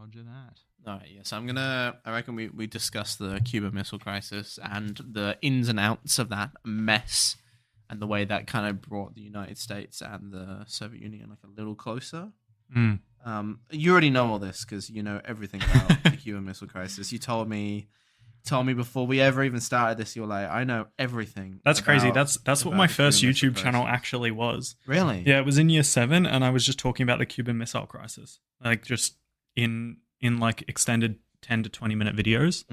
Roger that. All right, yes, I reckon we discuss the Cuban Missile Crisis and the ins and outs of that mess and the way that kind of brought the United States and the Soviet Union like a little closer. Mm. You already know all this because you know everything about the Cuban Missile Crisis. You told me before we ever even started this, you were like, I know everything. That's crazy. That's what my first YouTube channel actually was. Really? Yeah, it was in year 7, and I was just talking about the Cuban Missile Crisis, like just in like extended 10 to 20 minute videos.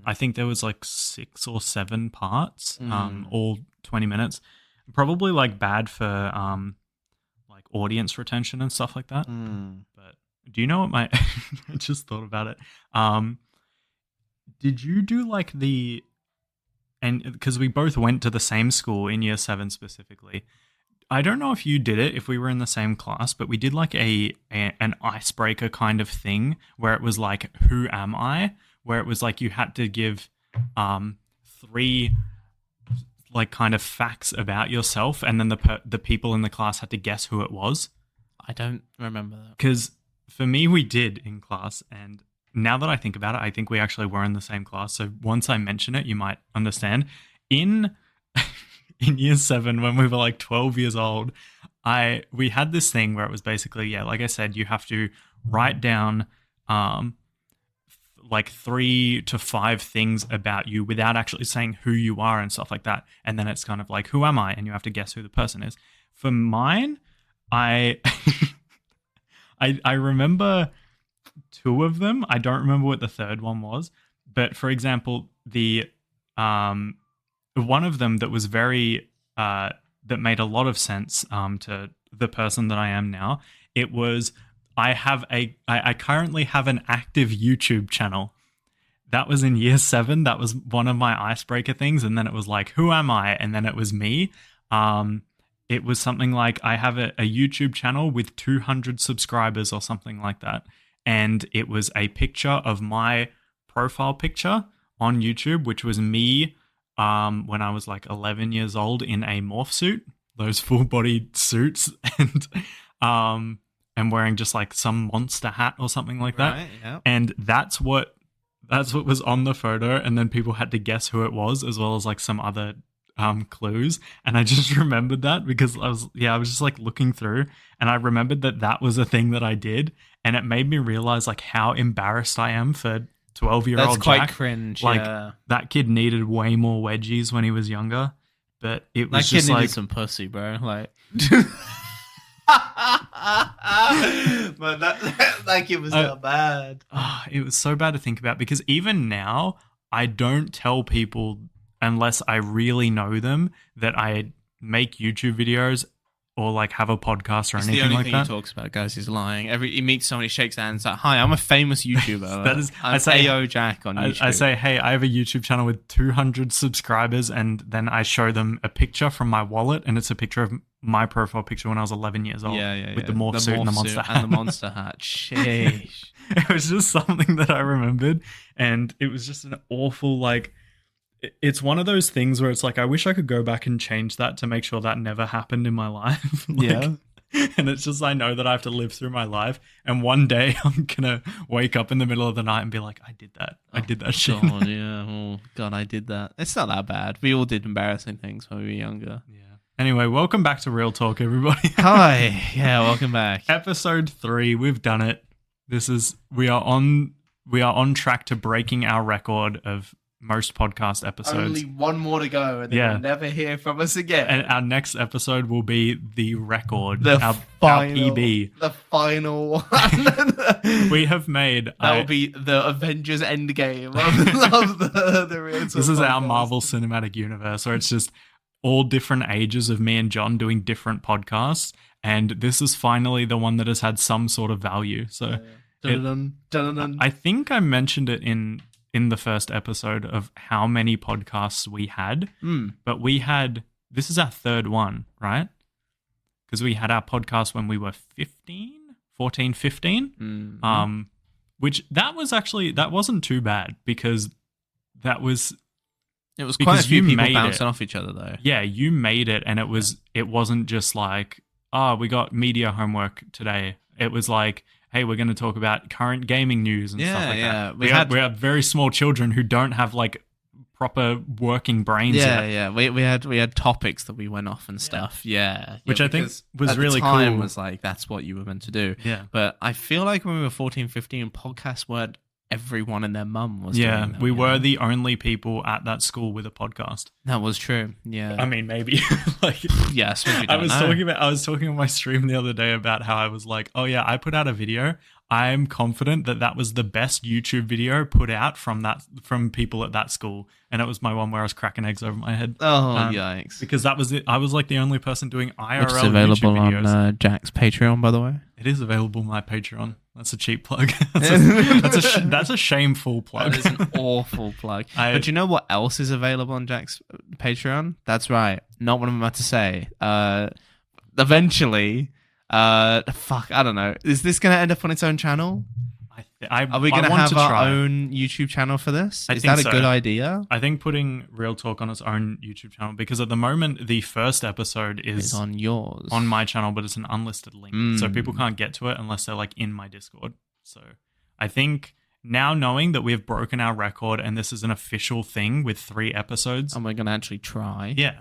I think there was like 6 or 7 parts, all 20 minutes. Probably like bad for like audience retention and stuff like that. But do you know what my I just thought about it. Did you do like and because we both went to the same school in year 7 specifically, I don't know if you did it, if we were in the same class, but we did like an icebreaker kind of thing where it was like, who am I? Where it was like you had to give 3 like kind of facts about yourself, and then the people in the class had to guess who it was. I don't remember that. Because for me, we did in class, and now that I think about it, I think we actually were in the same class. So once I mention it, you might understand. In year 7, when we were like 12 years old, we had this thing where it was basically, yeah, like I said, you have to write down like 3 to 5 things about you without actually saying who you are and stuff like that. And then it's kind of like, who am I? And you have to guess who the person is. For mine, I remember 2 of them. I don't remember what the third one was. But for example, the one of them that was very that made a lot of sense to the person that I am now. It was I currently have an active YouTube channel. That was in year 7. That was one of my icebreaker things, and then it was like, who am I? And then it was me. It was something like, I have a YouTube channel with 200 subscribers or something like that, and it was a picture of my profile picture on YouTube, which was me when I was like 11 years old in a morph suit, those full-bodied suits, and wearing just like some monster hat or something like that. Right, yeah. And that's what was on the photo, and then people had to guess who it was, as well as like some other clues. And I just remembered that because I was just like looking through, and I remembered that was a thing that I did, and it made me realize like how embarrassed I am for 12-year-old That's quite Jack. cringe. Like yeah. that kid needed way more wedgies when he was younger, but it was that just kid needed like some pussy, bro. Like, but that kid was not bad. It was so bad to think about, because even now I don't tell people unless I really know them that I make YouTube videos or like have a podcast or anything like that. The only thing he talks about, guys, is lying. He meets someone, he shakes hands, like, "Hi, I'm a famous YouTuber." I say AO Jack on YouTube. I say, "Hey, I have a YouTube channel with 200 subscribers," and then I show them a picture from my wallet, and it's a picture of my profile picture when I was 11 years old. With the morph suit and the monster hat. And the monster hat. Sheesh. It was just something that I remembered, and it was just an awful, like, it's one of those things where it's like, I wish I could go back and change that to make sure that never happened in my life. Yeah. And it's just, I know that I have to live through my life, and one day I'm gonna wake up in the middle of the night and be like, I did that. I did that shit. God, yeah. Oh, God, I did that. It's not that bad. We all did embarrassing things when we were younger. Yeah. Anyway, welcome back to Real Talk, everybody. Hi. Yeah, welcome back. Episode 3, we've done it. We are on track to breaking our record of most podcast episodes. Only one more to go, and then you'll never hear from us again. And our next episode will be the record, our PB. The final one. We have made... That will be the Avengers Endgame of the Real Talk This is podcast. our Marvel Cinematic Universe, where it's just all different ages of me and John doing different podcasts, and this is finally the one that has had some sort of value. So I think I mentioned it in the first episode of how many podcasts we had, but this is our 3rd one, right? Because we had our podcast when we were 14, 15, which that wasn't too bad, because it was quite a few people bouncing off each other though. Yeah, you made it, and it wasn't just like, we got media homework today. It was like, hey, we're going to talk about current gaming news and stuff like that. We have very small children who don't have like proper working brains yet. Yeah. We had topics that we went off and stuff. Yeah. Which I think was at really the time cool. Was like, that's what you were meant to do. Yeah. But I feel like when we were 14, 15, podcasts weren't everyone and their mum was doing them. We were the only people at that school with a podcast. That was true. Yeah. I mean, maybe. like, yes. I was talking on my stream the other day about how I was like, oh yeah, I put out a video. I'm confident that was the best YouTube video put out from people at that school, and it was my one where I was cracking eggs over my head. Oh, yikes! Because that was it. I was like the only person doing IRL Which is available YouTube videos. on Jack's Patreon, by the way. It is available on my Patreon. That's a cheap plug. That's a shameful plug. That is an awful plug. But you know what else is available on Jack's Patreon? That's right. Not what I'm about to say. Eventually, fuck, I don't know. Is this going to end up on its own channel? Are we going to have our own YouTube channel for this? Is that a good idea? I think putting Real Talk on its own YouTube channel, because at the moment the first episode is on yours, on my channel, but it's an unlisted link, so people can't get to it unless they're like in my Discord. So I think now knowing that we have broken our record and this is an official thing with 3 episodes, and we're going to actually try. Yeah,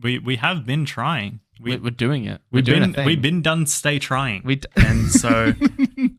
we have been trying. We're doing it. We've been done. Stay trying. And so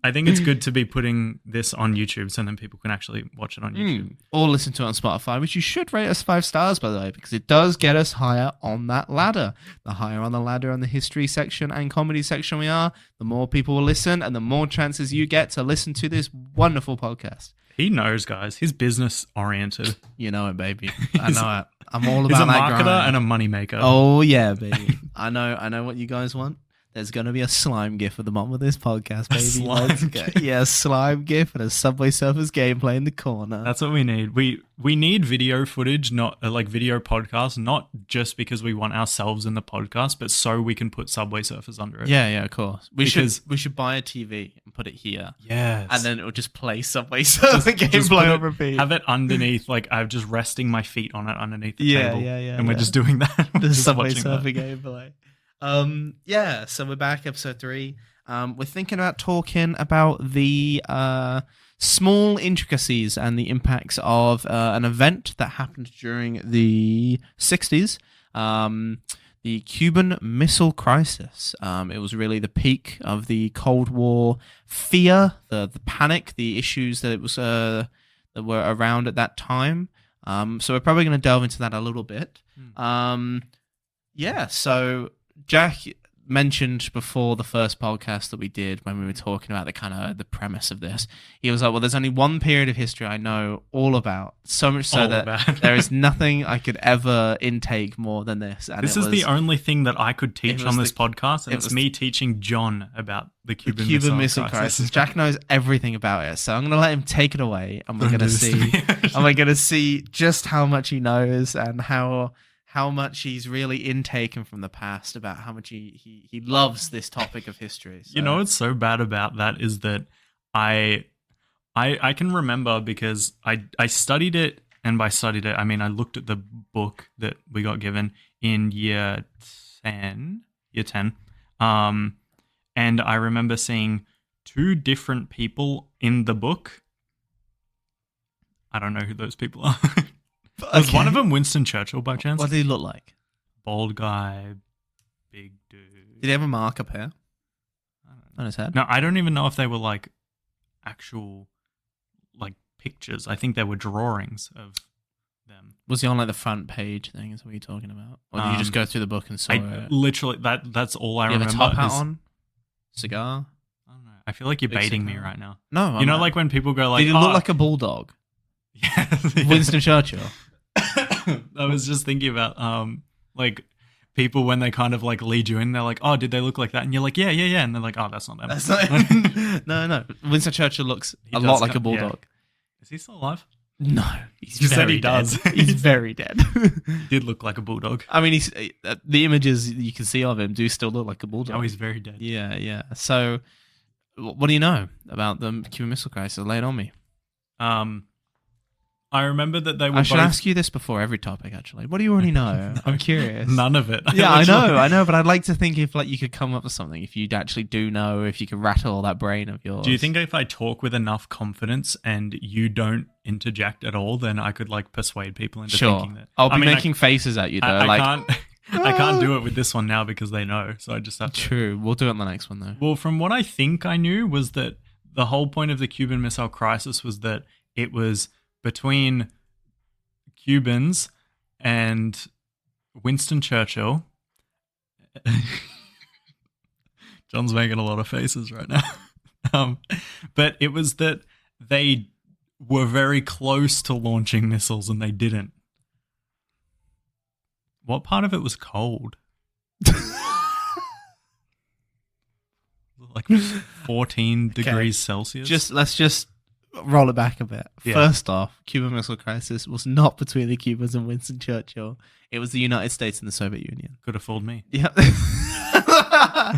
I think it's good to be putting this on YouTube so then people can actually watch it on YouTube. Or listen to it on Spotify, which you should rate us 5 stars, by the way, because it does get us higher on that ladder. The higher on the ladder on the history section and comedy section we are, the more people will listen and the more chances you get to listen to this wonderful podcast. He knows, guys. He's business oriented. You know it, baby. I know it. I'm all about that. He's a marketer grind. and a money maker. Oh yeah, baby. I know what you guys want. There's going to be a slime gif at the bottom of this podcast, baby. Yeah, slime gif and a Subway Surfers gameplay in the corner. That's what we need. We need video footage, not like video podcasts, not just because we want ourselves in the podcast, but so we can put Subway Surfers under it. Yeah, of course. We should buy a TV and put it here. Yes. And then it will just play Subway Surfers gameplay on repeat. Have it underneath, like I'm just resting my feet on it underneath the table. Yeah. And we're just doing that. The Subway Surfer gameplay. So we're back, episode 3. We're thinking about talking about the small intricacies and the impacts of an event that happened during the 60s, the Cuban Missile Crisis. It was really the peak of the Cold War fear, the panic, the issues that it was that were around at that time. So we're probably going to delve into that a little bit. So Jack mentioned before the first podcast that we did when we were talking about the kind of the premise of this. He was like, well, there's only one period of history I know all about, so much so that there is nothing I could ever intake more than this. And this is the only thing that I could teach on this podcast, and it's me teaching John about the Cuban Missile Crisis. Jack knows everything about it, so I'm going to let him take it away, and we're going to see just how much he knows and how much he's really intaken from the past, about how much he loves this topic of history. So. You know what's so bad about that is that I can remember because I studied it, and by studied it, I mean I looked at the book that we got given in year 10. And I remember seeing 2 different people in the book. I don't know who those people are. Was one of them Winston Churchill by chance? What did he look like? Bald guy, big dude. Did he have a mark up here on his head? No, I don't even know if they were like actual like pictures. I think they were drawings of them. Was he on like the front page thing? Is what you're talking about? Or did you just go through the book and saw it? Literally, that's all I remember. You have a top hat on? Cigar? I don't know. I feel like you're baiting me right now. No, you know, like when people go like, did he look like a bulldog? Yeah, Winston Churchill. I was just thinking about like people when they kind of like lead you in, they're like, oh, did they look like that? And you're like, yeah, and they're like, oh, that's not them. That's not no. Winston Churchill looks a lot like a bulldog. Yeah. Is he still alive? No, he's you said he dead. does. He's very dead. He did look like a bulldog. I mean, the images you can see of him do still look like a bulldog. Oh, he's very dead. Yeah. So, what do you know about the Cuban Missile Crisis? Lay it on me. I remember that they were I should both... ask you this before every topic, actually. What do you already know? I'm curious. None of it. Yeah, I know, but I'd like to think if like you could come up with something, if you'd actually do know, if you could rattle all that brain of yours. Do you think if I talk with enough confidence and you don't interject at all, then I could like persuade people into thinking that? I'll be making faces at you though. I can't do it with this one now because they know, so I just have to... True, we'll do it on the next one though. Well, from what I think I knew was that the whole point of the Cuban Missile Crisis was that it was between Cubans and Winston Churchill. John's making a lot of faces right now. But it was that they were very close to launching missiles and they didn't. What part of it was cold? Like 14 degrees Celsius? Let's just roll it back a bit. Yeah. First off, Cuban Missile Crisis was not between the Cubans and Winston Churchill. It was the United States and the Soviet Union. Could have fooled me. Yeah.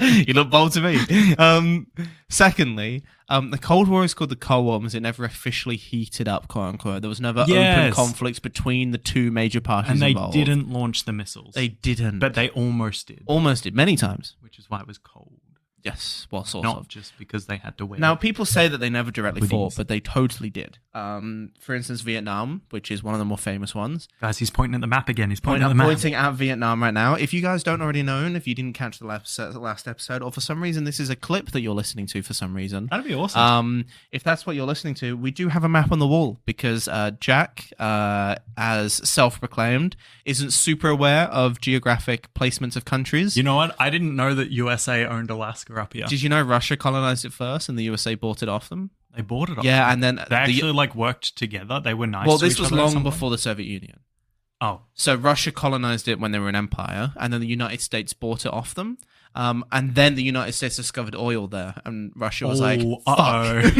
You look bold to me. Secondly, the Cold War is called the Cold War because it never officially heated up, quote unquote. There was never open conflicts between the two major parties And they involved. didn't launch the missiles. They didn't. But they almost did. Almost did, many times. Which is why it was cold. Yes, well, sort Not of. just because they had to wear... Now, people say that they never directly hoodies. fought, but they totally did. For instance, Vietnam, which is one of the more famous ones. Guys, he's pointing at the map again. He's pointing at the map. Pointing at Vietnam right now. If you guys don't already know, and if you didn't catch the last episode, or for some reason this is a clip that you're listening to for some reason. That'd be awesome. If that's what you're listening to, we do have a map on the wall because Jack, as self-proclaimed, isn't super aware of geographic placements of countries. You know what? I didn't know that USA owned Alaska up here. Did you know Russia colonized it first and the USA bought it off them? They bought it off. Yeah, and then they actually like worked together. They were nice. Well, to this each was other at long some point. before the Soviet Union. Oh, So Russia colonized it when they were an empire, and then the United States bought it off them. And then the United States discovered oil there, and Russia was like, fuck.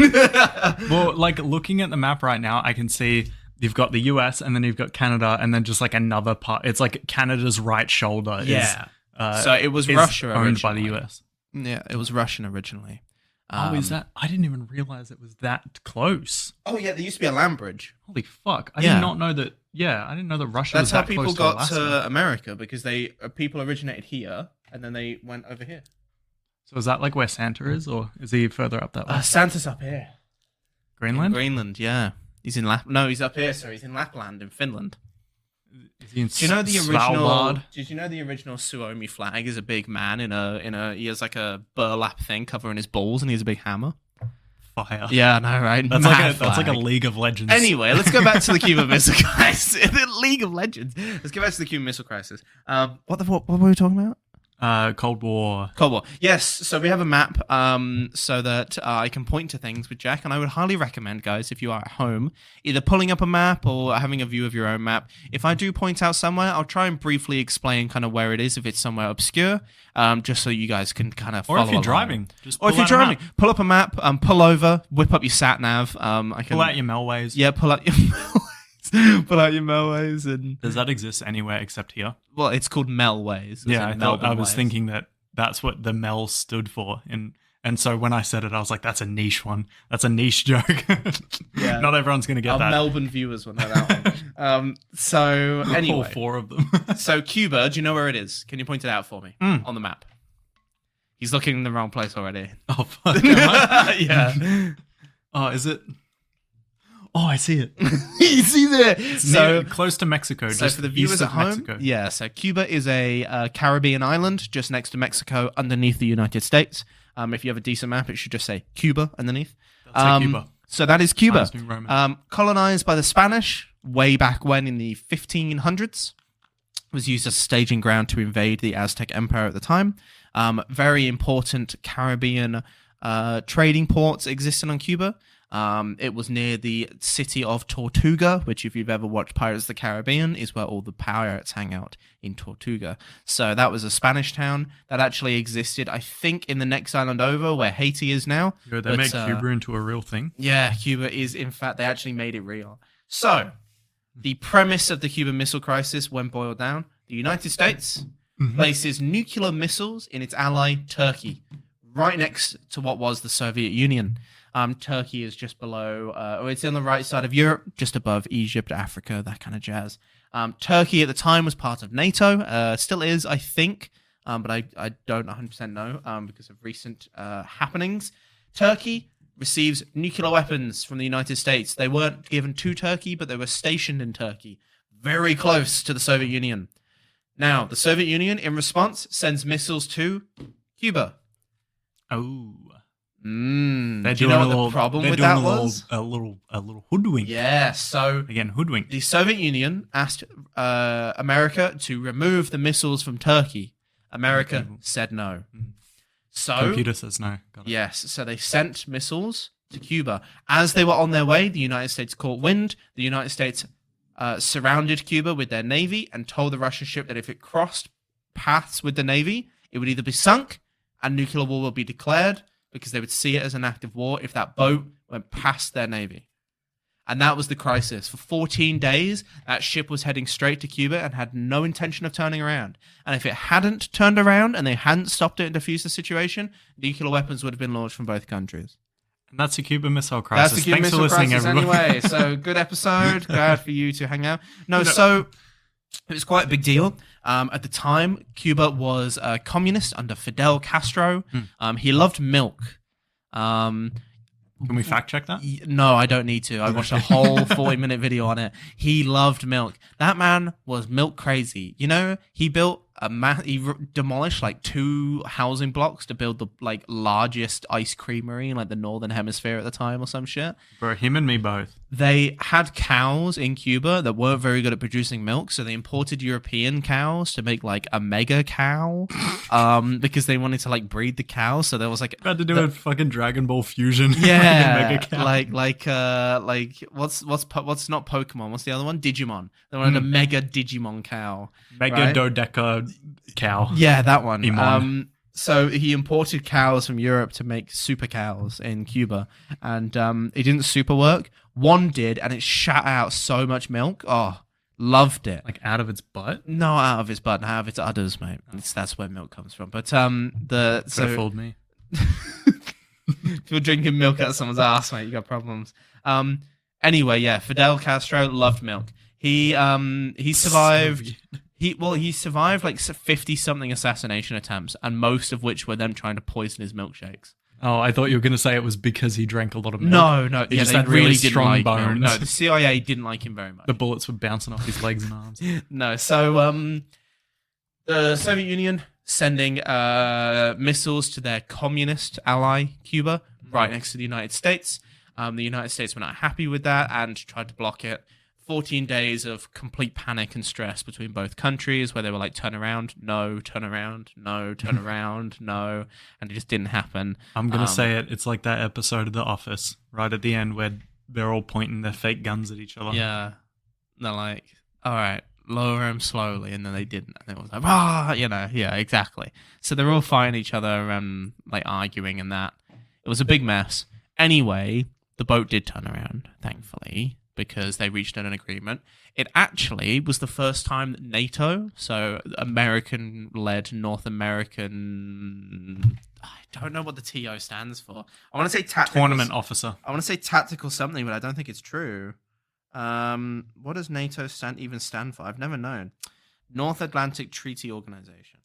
Well, like looking at the map right now, I can see you've got the US and then you've got Canada and then just like another part. It's like Canada's right shoulder. Yeah. Is, So it was is Russia owned by originally. the US. Yeah, it was Russian originally. Is that? I didn't even realize it was that close. Oh yeah, there used to be a land bridge. Holy fuck! I Yeah. did not know that. Yeah, I didn't know that Russia. That's was how that people close got Alaska. to America, because people originated here and then they went over here. So is that like where Santa is, or is he further up that way? Santa's up here. Greenland? Greenland, yeah. He's in No, he's up here. Sorry, he's in Lapland in Finland. Is he in Do you know the original? Svalbard? Did you know the original Suomi flag is a big man in a he has like a burlap thing covering his balls and he has a big hammer. Fire. Yeah, I know, right? That's Mad like a flag. League of Legends. Anyway, let's go back to the Cuban Missile Crisis. The League of Legends. Let's go back to the Cuban Missile Crisis. What were we talking about? Cold War. Cold War. Yes, so we have a map so that I can point to things with Jack, and I would highly recommend, guys, if you are at home, either pulling up a map or having a view of your own map. If I do point out somewhere, I'll try and briefly explain kind of where it is if it's somewhere obscure, just so you guys can kind of follow Or if you're along. driving. Just Or if pull you're out a driving, map. pull up a map, pull over, whip up your sat nav. I can Pull out your Melways. Yeah, pull out your pull out your Melways and Does that exist anywhere except here? well, it's called Melways. as Yeah, in I was Melbourne ways. thinking that's what the Mel stood for. And so when I said it, I was like, that's a niche one. That's a niche joke. Yeah. Not everyone's going to get Our that. Melbourne viewers will know that one. So All anyway, 4 of them. so Cuba, do you know where it is? Can you point it out for me on the map? He's looking in the wrong place already. Oh, fuck. Am I? Yeah. Oh, is it? Oh, I see it. You see there. So close to Mexico. So just for the east viewers of at home, Mexico. yeah. So Cuba is a Caribbean island just next to Mexico, underneath the United States. If you have a decent map, it should just say Cuba underneath. That's Cuba. So that is Cuba. Times New Roman. Colonized by the Spanish way back when in the 1500s. Was used as a staging ground to invade the Aztec Empire at the time. Very important Caribbean trading ports existed on Cuba. It was near the city of Tortuga, which if you've ever watched Pirates of the Caribbean, is where all the pirates hang out in Tortuga. So that was a Spanish town that actually existed, I think, in the next island over, where Haiti is now. They made Cuba into a real thing. Yeah, Cuba is, in fact, they actually made it real. So, the premise of the Cuban Missile Crisis, when boiled down, the United States places nuclear missiles in its ally, Turkey, right next to what was the Soviet Union. Turkey is just below, or it's on the right side of Europe, just above Egypt, Africa, that kind of jazz. Turkey at the time was part of NATO, still is, I think, but I don't 100% know because of recent happenings. Turkey receives nuclear weapons from the United States. They weren't given to Turkey, but they were stationed in Turkey, very close to the Soviet Union. Now, the Soviet Union, in response, sends missiles to Cuba. Oh. Do you know what the problem with that was? A little hoodwink. Yeah, so... Again, hoodwink. The Soviet Union asked America to remove the missiles from Turkey. America said no. So computer says no. Got it. Yes, so they sent missiles to Cuba. As they were on their way, the United States caught wind. The United States surrounded Cuba with their navy and told the Russian ship that if it crossed paths with the navy, it would either be sunk and nuclear war would be declared, because they would see it as an act of war if that boat went past their navy. And that was the crisis. For 14 days, that ship was heading straight to Cuba and had no intention of turning around. And if it hadn't turned around and they hadn't stopped it and defused the situation, nuclear weapons would have been launched from both countries. And that's the Cuban Missile Crisis. That's the Cuban Missile Crisis anyway. So good episode. Glad for you to hang out. So it was quite a big deal. At the time, Cuba was a communist under Fidel Castro. He loved milk. Can we fact check that? No, I don't need to. I watched a whole 40-minute video on it. He loved milk. That man was milk crazy. You know, he built he demolished like 2 housing blocks to build the like largest ice creamery in like the northern hemisphere at the time or some shit. Bro, him and me both. They had cows in Cuba that weren't very good at producing milk, so they imported European cows to make like a mega cow, because they wanted to like breed the cows. So there was like had to do a fucking Dragon Ball fusion. Yeah, mega cow. like what's not Pokemon? What's the other one? Digimon. They wanted a mega Digimon cow. Mega dodeca cow. Yeah, that one. Emon. So he imported cows from Europe to make super cows in Cuba, and it didn't super work. One did, and it shat out so much milk. Oh, loved it. Like out of its butt? No, out of its butt, out of its udders, mate. That's where milk comes from. But fooled me. If you're drinking milk out of someone's ass, mate, you got problems. Anyway, yeah, Fidel Castro loved milk. He survived. He survived like 50-something assassination attempts, and most of which were them trying to poison his milkshakes. Oh, I thought you were going to say it was because he drank a lot of milk. No. He just had really strong like bones. No, the CIA didn't like him very much. The bullets were bouncing off his legs and arms. No, so the Soviet Union sending missiles to their communist ally, Cuba, right next to the United States. The United States were not happy with that and tried to block it. 14 days of complete panic and stress between both countries, where they were like, turn around, no, turn around, no, turn around, no, and it just didn't happen. I'm going to say it. It's like that episode of The Office, right at the end, where they're all pointing their fake guns at each other. Yeah. They're like, all right, lower them slowly, and then they didn't. And it was like, yeah, exactly. So they're all fighting each other and like arguing and that. It was a big mess. Anyway, the boat did turn around, thankfully, because they reached an agreement. It actually was the first time that NATO, so American-led North American... I don't know what the TO stands for. I want to say tactical... Tournament officer. I want to say tactical something, but I don't think it's true. What does NATO even stand for? I've never known. North Atlantic Treaty Organization.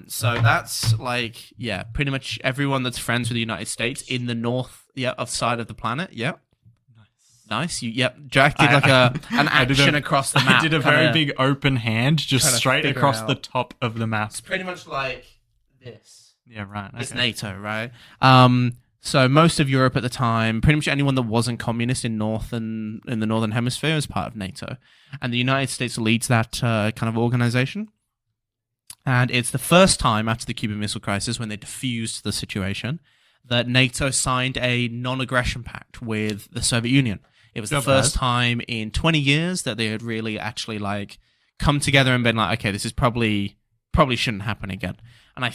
So that's like, yeah, pretty much everyone that's friends with the United States in the north side of the planet. Yeah. Nice. Jack did like an action across the map. I did a very big open hand, just straight across the top of the map. It's pretty much like this. Yeah, right. Okay. It's NATO, right? So most of Europe at the time, pretty much anyone that wasn't communist in the northern hemisphere was part of NATO, and the United States leads that kind of organization. And it's the first time after the Cuban Missile Crisis, when they defused the situation, that NATO signed a non-aggression pact with the Soviet Union. It was the first time in 20 years that they had really actually like come together and been like, okay, this is probably shouldn't happen again. And I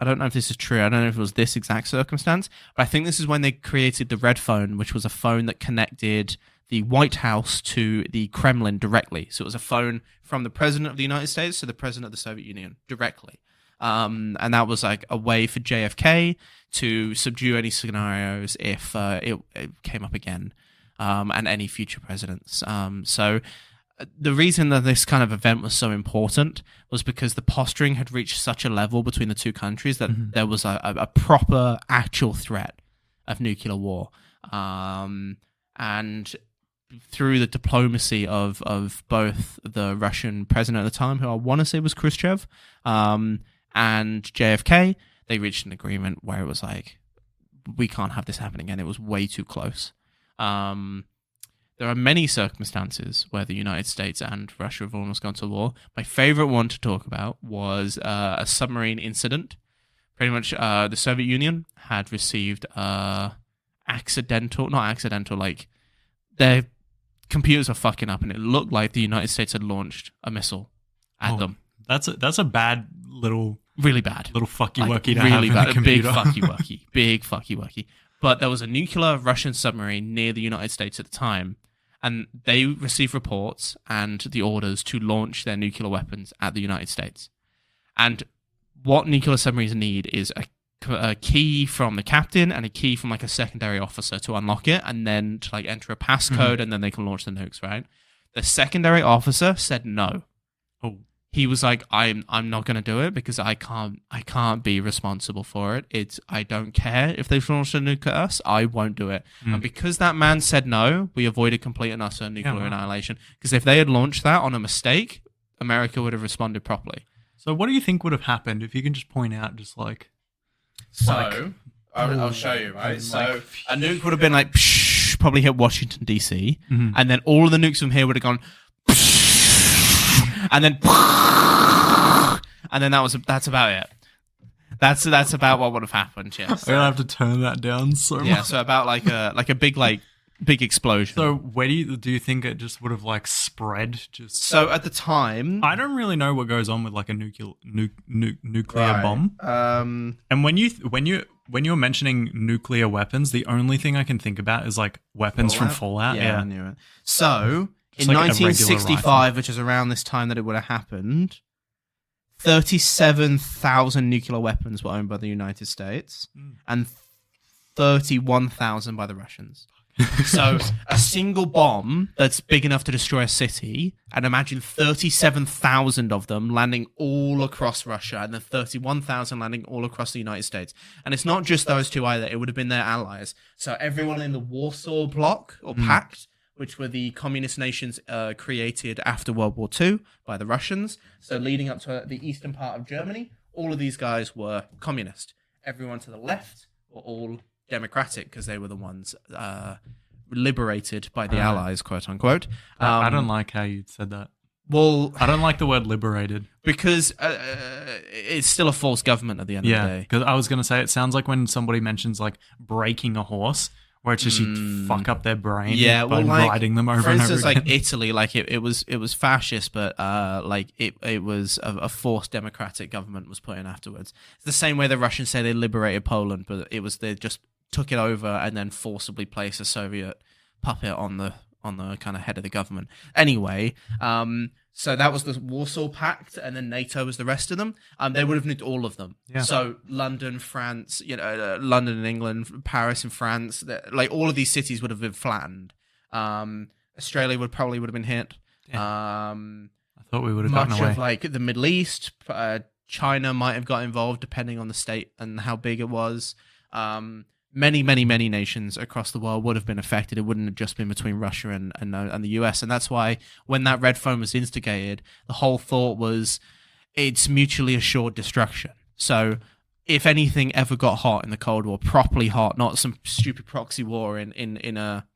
don't know if this is true, I don't know if it was this exact circumstance, but I think this is when they created the Red Phone, which was a phone that connected the White House to the Kremlin directly. So it was a phone from the President of the United States to the President of the Soviet Union directly. And that was like a way for JFK to subdue any scenarios if it came up again, and any future presidents. So the reason that this kind of event was so important was because the posturing had reached such a level between the two countries that there was a proper actual threat of nuclear war. And through the diplomacy of both the Russian president at the time, who I want to say was Khrushchev, and JFK, they reached an agreement where it was like, we can't have this happen again. It was way too close. There are many circumstances where the United States and Russia have almost gone to war. My favorite one to talk about was a submarine incident. Pretty much the Soviet Union had received not accidental, like their computers were fucking up and it looked like the United States had launched a missile at them. That's a bad little... Really bad. Little fucky like, wucky to really have in bad. the computer. Big fucky wucky. But there was a nuclear Russian submarine near the United States at the time, and they received reports and the orders to launch their nuclear weapons at the United States. And what nuclear submarines need is a key from the captain and a key from like a secondary officer to unlock it, and then to like enter a passcode, and then they can launch the nukes, right? The secondary officer said no. Oh. He was like, I'm not going to do it because I can't be responsible for it. I don't care if they've launched a nuke at us. I won't do it. And because that man said no, we avoided complete and utter nuclear annihilation. Because if they had launched that on a mistake, America would have responded properly. So what do you think would have happened if you can just point out just like... So, I'll show you, right? So a nuke would have been like, psh, probably hit Washington, D.C. And then all of the nukes from here would have gone... And then that's about it. That's about what would have happened. Yes, I'm gonna have to turn that down so much. Yeah, so about like a big explosion. So where do you think it just would have like spread? Just so at the time, I don't really know what goes on with like a nuclear bomb. And when you're mentioning nuclear weapons, the only thing I can think about is like weapons from Fallout. Yeah, I knew it. So. Just In like 1965, which is around this time that it would have happened, 37,000 nuclear weapons were owned by the United States and 31,000 by the Russians. So a single bomb that's big enough to destroy a city, and imagine 37,000 of them landing all across Russia and then 31,000 landing all across the United States. And it's not just those two either. It would have been their allies. So everyone in the Warsaw Bloc or Pact, which were the communist nations created after World War II by the Russians. So leading up to the eastern part of Germany, all of these guys were communist. Everyone to the left were all democratic because they were the ones liberated by the Allies, quote unquote. I don't like how you said that. Well, I don't like the word liberated. Because it's still a false government at the end of the day. Yeah, because I was going to say, it sounds like when somebody mentions like breaking a horse, where it's just you fuck up their brain by riding them over and over again. For instance, like Italy, like it was fascist, but like it was a forced democratic government was put in afterwards. It's the same way the Russians say they liberated Poland, but they just took it over and then forcibly placed a Soviet puppet on the kind of head of the government. Anyway, so that was the Warsaw Pact, and then NATO was the rest of them. They would have nuked all of them. Yeah. So London, France, London in England, Paris in France, like all of these cities would have been flattened. Australia would have been hit. I thought we would have gotten away. Much of like the Middle East, China might have got involved depending on the state and how big it was. Many nations across the world would have been affected. It wouldn't have just been between Russia and the US. And that's why when that red phone was instigated, the whole thought was it's mutually assured destruction. So if anything ever got hot in the Cold War, properly hot, not some stupid proxy war in a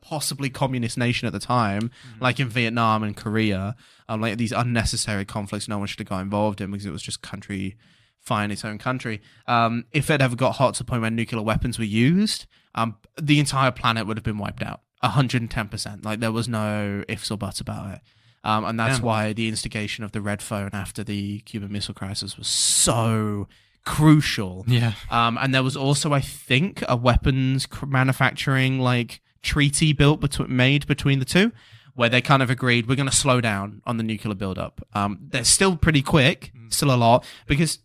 possibly communist nation at the time, like in Vietnam and Korea, like these unnecessary conflicts no one should have got involved in because it was just country fighting its own country. If it ever got hot to the point where nuclear weapons were used, the entire planet would have been wiped out. 110%. Like there was no ifs or buts about it. And that's why the instigation of the red phone after the Cuban Missile Crisis was so crucial. Yeah. And there was also, I think, a weapons manufacturing like treaty made between the two, where they kind of agreed we're going to slow down on the nuclear buildup. They're still pretty quick, still a lot, because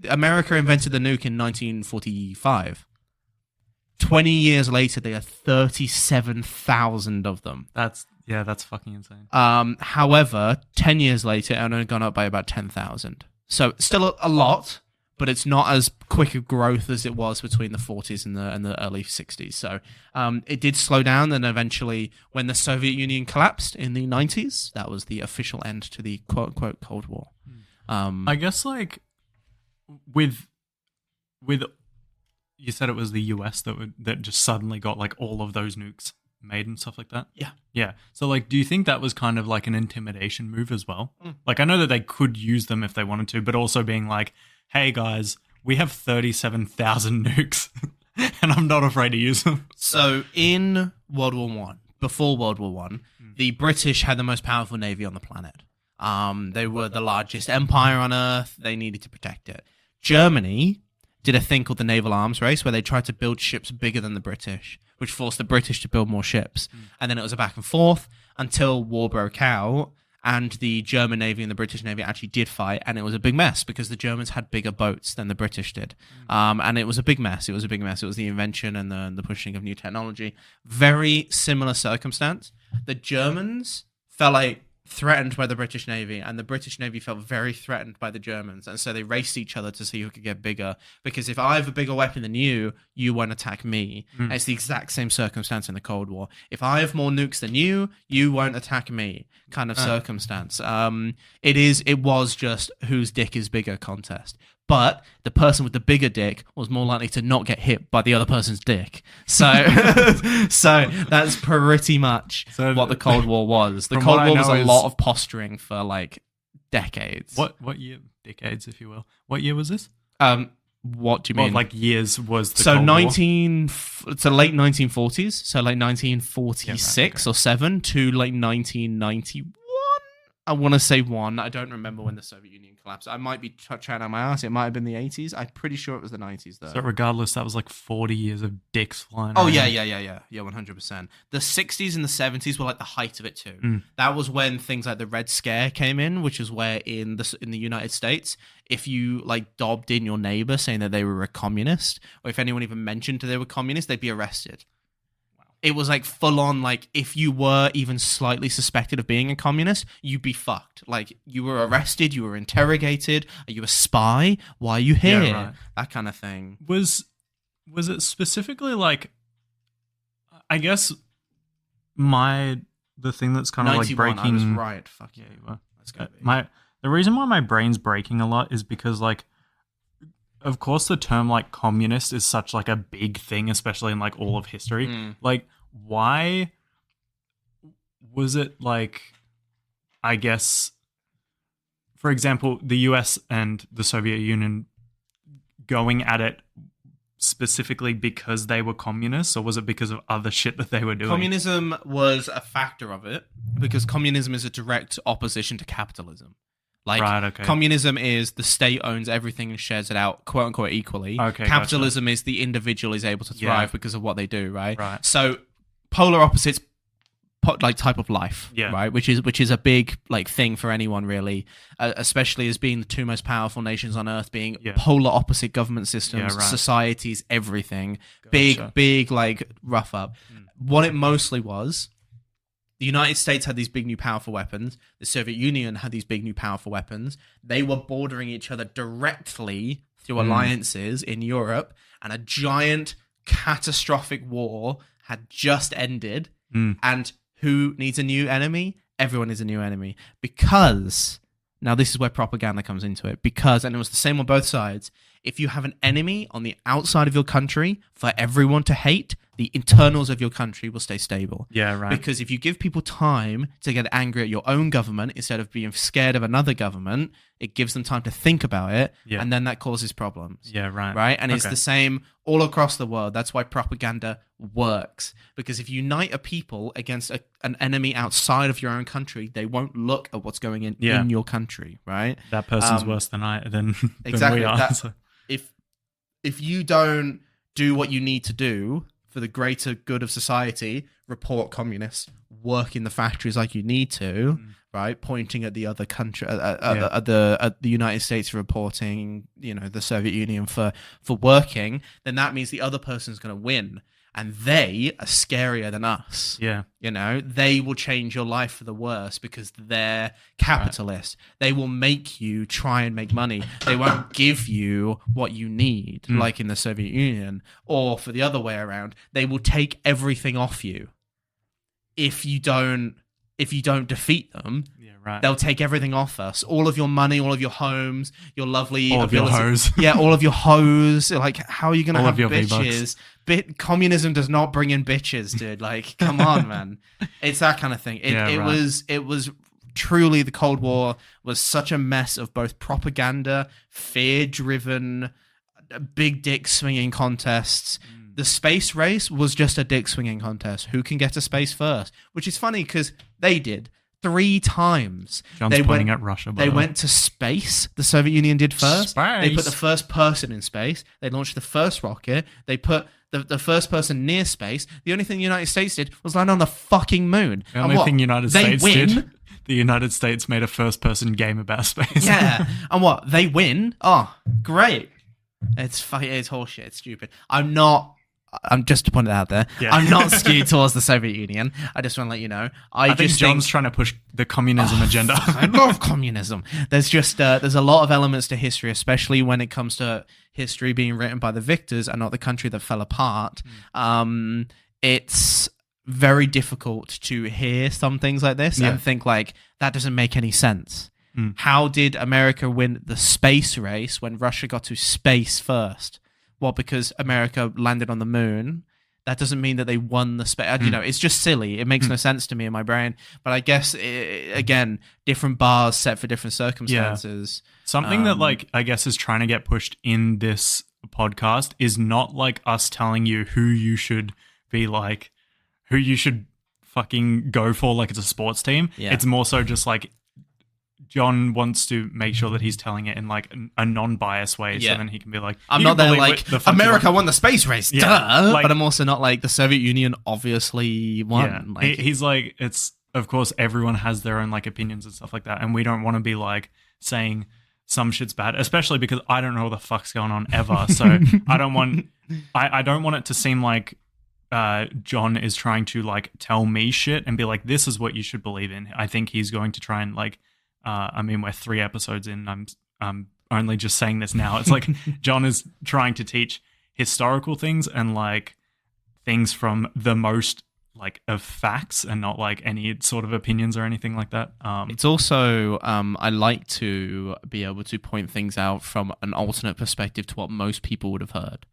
America invented the nuke in 1945. 20 years later, they had 37,000 of them. That's fucking insane. However, 10 years later, it only gone up by about 10,000. So still a lot, but it's not as quick a growth as it was between the 40s and the early 60s. So it did slow down, and eventually, when the Soviet Union collapsed in the 90s, that was the official end to the quote-unquote Cold War. I guess, like, with you said it was the US that just suddenly got, like, all of those nukes made and stuff like that? Yeah. So, like, do you think that was kind of like an intimidation move as well? Like, I know that they could use them if they wanted to, but also being like, hey guys, we have 37,000 nukes and I'm not afraid to use them. So in World War One, before World War One, the British had the most powerful navy on the planet. They were the largest empire on Earth. They needed to protect it. Germany did a thing called the naval arms race, where they tried to build ships bigger than the British, which forced the British to build more ships. And then it was a back and forth until war broke out, and the German Navy and the British Navy actually did fight, and it was a big mess because the Germans had bigger boats than the British did. And it was a big mess. It was the invention and the pushing of new technology. Very similar circumstance. The Germans felt like threatened by the British Navy, and the British Navy felt very threatened by the Germans, and so they raced each other to see who could get bigger, because if I have a bigger weapon than you won't attack me. It's the exact same circumstance in the Cold War. If I have more nukes than you won't attack me kind of circumstance. It was just whose dick is bigger contest. But the person with the bigger dick was more likely to not get hit by the other person's dick. So, so that's pretty much what the Cold War was. The Cold War was a lot of posturing for like decades. What year? Decades, if you will. What year was this? What do you mean? What, like, years was the so Cold War? It's a late 1940s, so like 1946 or 7 to like 1991. I want to say one. I don't remember when the Soviet Union collapsed. I might be chatting out my ass. It might have been the 80s. I'm pretty sure it was the 90s, though. So regardless, that was like 40 years of dicks flying around. Oh, yeah, 100%. The 60s and the 70s were like the height of it, too. That was when things like the Red Scare came in, which is where in the United States, if you like dobbed in your neighbor saying that they were a communist, or if anyone even mentioned that they were communist, they'd be arrested. It was like full on, like, if you were even slightly suspected of being a communist, you'd be fucked. Like, you were arrested, you were interrogated. Are you a spy? Why are you here? Yeah, right. That kind of thing. Was it specifically like, I guess the thing that's kind of like breaking. I was right. Fuck yeah, you were. Let's go. The reason why my brain's breaking a lot is because, like, of course, the term like communist is such like a big thing, especially in like all of history. Like, why was it like, I guess, for example, the US and the Soviet Union going at it specifically because they were communists, or was it because of other shit that they were doing? Communism was a factor of it, because communism is a direct opposition to capitalism. Like, right, okay. Communism is the state owns everything and shares it out, quote unquote, equally. Okay, Capitalism is the individual is able to thrive because of what they do, right? Right. So polar opposites, like type of life, right? Which is a big like thing for anyone really, especially as being the two most powerful nations on Earth, being polar opposite government systems, societies, everything. Gotcha. Big like rough up. What it mostly was. The United States had these big new powerful weapons. The Soviet Union had these big new powerful weapons. They were bordering each other directly through alliances in Europe, and a giant catastrophic war had just ended. And who needs a new enemy? Everyone needs a new enemy. Because, now this is where propaganda comes into it, because, and it was the same on both sides, if you have an enemy on the outside of your country for everyone to hate, the internals of your country will stay stable. Yeah, right. Because if you give people time to get angry at your own government instead of being scared of another government, it gives them time to think about it, and then that causes problems. Yeah, right. Right? And it's the same all across the world. That's why propaganda works. Because if you unite a people against an enemy outside of your own country, they won't look at what's going in your country, right? That person's worse than exactly. we are. If you don't do what you need to do for the greater good of society, report communists, work in the factories like you need to, right? Pointing at the other country, at the United States reporting, the Soviet Union for working, then that means the other person's going to win. And they are scarier than us. Yeah. They will change your life for the worse because they're capitalist. Right. They will make you try and make money. They won't give you what you need, like in the Soviet Union. Or for the other way around, they will take everything off you if you don't defeat them. Yeah, right. They'll take everything off us. All of your money, all of your homes, your lovely all ability. Of your hoes. Yeah, all of your hoes. Like, how are you going to have bitches? V-bucks. Communism does not bring in bitches, dude. Like, come on, man. It's that kind of thing. It was truly, the Cold War was such a mess of both propaganda, fear-driven, big dick swinging contests. The space race was just a dick swinging contest. Who can get to space first? Which is funny because they did 3 times. John's pointing at Russia. They went to space. The Soviet Union did first. Space. They put the first person in space. They launched the first rocket. They put the first person near space. The only thing the United States did was land on the fucking moon. The only thing United States did, the United States made a first-person game about space. Yeah, and what? They win? Oh, great. It's horseshit. It's stupid. I'm just to point it out there. Yeah. I'm not skewed towards the Soviet Union. I just want to let you know. I think John's trying to push the communism agenda. I love communism. There's just there's a lot of elements to history, especially when it comes to history being written by the victors and not the country that fell apart. It's very difficult to hear some things like this and think like that doesn't make any sense. How did America win the space race when Russia got to space first? Well, because America landed on the moon. That doesn't mean that they won the space. It's just silly. It makes no sense to me in my brain. But I guess, again, different bars set for different circumstances. Yeah. Something that, I guess is trying to get pushed in this podcast is not, us telling you who you should be who you should fucking go for like it's a sports team. Yeah. It's more so just John wants to make sure that he's telling it in a non-biased way, so then he can be like, I'm not there America won the space race, duh. But I'm also not the Soviet Union obviously won. Yeah. He's it's of course everyone has their own opinions and stuff like that, and we don't want to be saying some shit's bad, especially because I don't know what the fuck's going on ever. So I don't want it to seem like John is trying to tell me shit and be like, this is what you should believe in. I think he's going to try and we're 3 episodes in. I'm only just saying this now. It's John is trying to teach historical things and things from the most of facts and not any sort of opinions or anything like that. It's also I like to be able to point things out from an alternate perspective to what most people would have heard.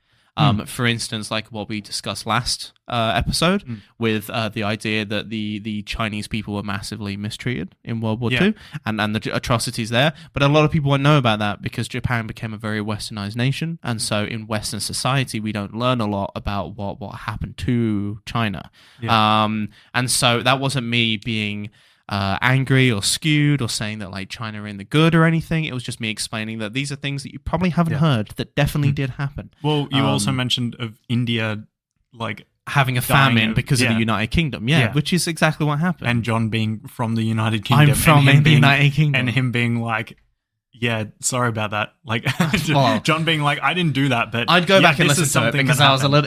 For instance, what we discussed last episode with the idea that the Chinese people were massively mistreated in World War II and the atrocities there. But a lot of people won't know about that because Japan became a very westernized nation. And so in Western society, we don't learn a lot about what happened to China. Yeah. And so that wasn't me being angry or skewed or saying that China are in the good or anything. It was just me explaining that these are things that you probably haven't heard that definitely did happen. Well, you also mentioned of India having a famine because of the United Kingdom, which is exactly what happened. And John being from the United Kingdom. I'm from the United Kingdom. And him being sorry about that. John being I didn't do that, but I'd go back and listen to it because I was a little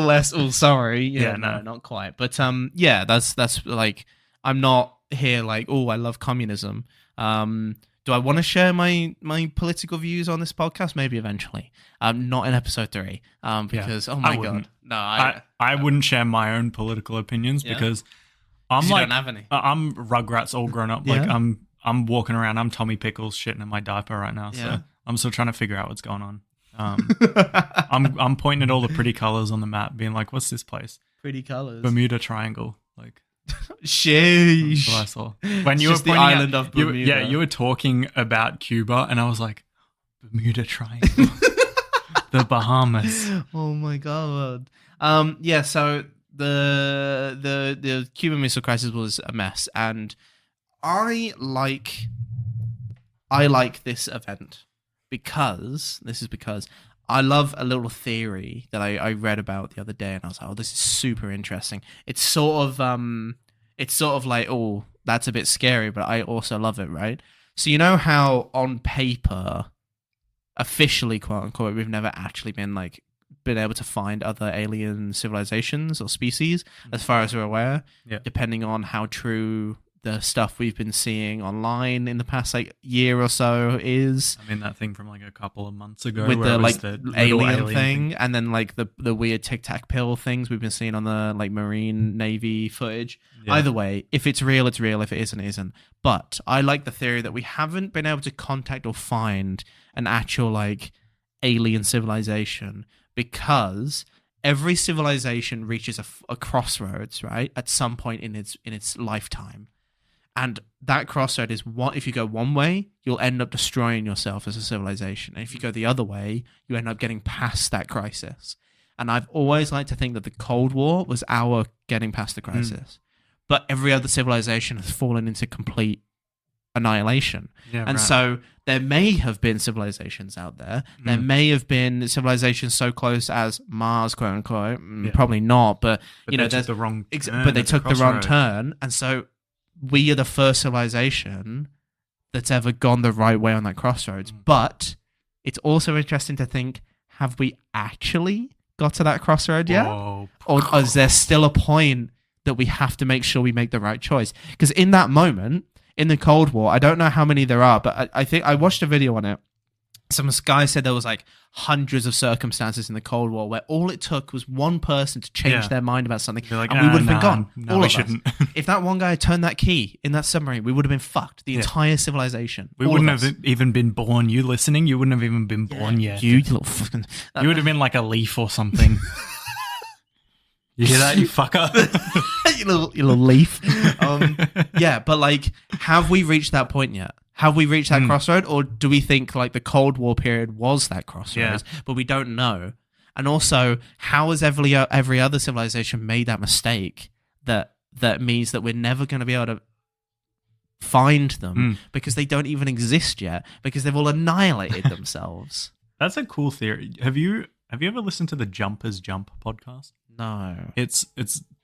less. Oh, sorry. No, not quite. But that's I'm not here I love communism. Do I want to share my political views on this podcast? Maybe eventually. Not in episode 3. Because oh my god, no, I wouldn't share my own political opinions because. I'm don't have any. I'm Rugrats all grown up. I'm walking around. I'm Tommy Pickles shitting in my diaper right now. So I'm still trying to figure out what's going on. I'm pointing at all the pretty colors on the map, being like, "What's this place? Pretty colors. Bermuda Triangle." Sheesh. That's what I saw when you were the island of Bermuda. You were talking about Cuba, and I was like, Bermuda Triangle, the Bahamas. Oh my god. So. The Cuban Missile Crisis was a mess, and I like this event because I love a little theory that I read about the other day, and I was like, oh, this is super interesting. It's sort of like, oh, that's a bit scary, but I also love it, right? So you know how on paper, officially, quote unquote, we've never actually been able to find other alien civilizations or species, as far as we're aware, depending on how true the stuff we've been seeing online in the past year or so is. I mean, that thing from a couple of months ago with where the alien thing, and then the weird tic tac pill things we've been seeing on the Marine Navy footage. Yeah. Either way, if it's real, it's real. If it isn't, it isn't. But I like the theory that we haven't been able to contact or find an actual alien civilization, because every civilization reaches a crossroads, right, at some point in its lifetime. And that crossroad is if you go one way, you'll end up destroying yourself as a civilization. And if you go the other way, you end up getting past that crisis. And I've always liked to think that the Cold War was our getting past the crisis. But every other civilization has fallen into complete annihilation. Yeah, and so there may have been civilizations out there. There may have been civilizations so close as Mars, quote unquote. Probably not, but they took the wrong turn. But they took the wrong turn. And so we are the first civilization that's ever gone the right way on that crossroads. But it's also interesting to think, have we actually got to that crossroad yet? Or is there still a point that we have to make sure we make the right choice? Because in that moment, in the Cold War, I don't know how many there are, but I think I watched a video on it. Some guy said there was hundreds of circumstances in the Cold War where all it took was one person to change their mind about something, and we would have been gone. No, we shouldn't. If that one guy turned that key in that submarine, we would have been fucked. The entire civilization. We wouldn't have even been born. You listening? You wouldn't have even been born yet. You little fucking... You would have been like a leaf or something. You hear that, you fucker? you little leaf. But have we reached that point yet? Have we reached that crossroad, or do we think the Cold War period was that crossroads, but we don't know? And also, how has every other civilization made that mistake that means that we're never going to be able to find them because they don't even exist yet, because they've all annihilated themselves? That's a cool theory. Have you ever listened to the Jumpers Jump podcast? No. It's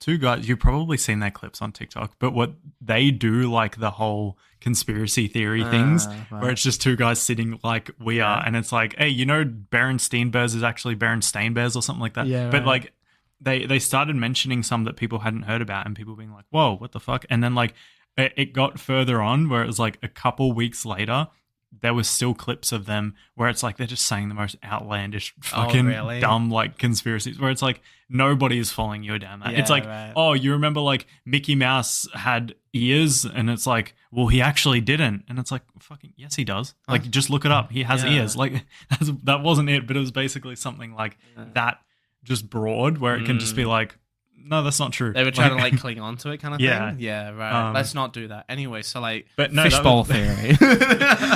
two guys. You've probably seen their clips on TikTok, but what they do, the whole conspiracy theory things, right, where it's just two guys sitting like we are, and it's hey, Berenstain Bears is actually Berenstain Bears or something like that. Yeah, but right. They started mentioning some that people hadn't heard about, and people being like, "Whoa, what the fuck?" And then it got further on where it was a couple weeks later, there was still clips of them where it's they're just saying the most outlandish fucking dumb conspiracies, where it's nobody is following you down that. It's right. Oh, you remember Mickey Mouse had ears, and it's well, he actually didn't, and it's fucking yes, he does. Just look it up. He has ears. That wasn't it, but it was basically something that, just broad, where it can just be no, that's not true. They were trying to cling on to it, kind of thing. Yeah, right. Let's not do that. Anyway, so fishbowl theory.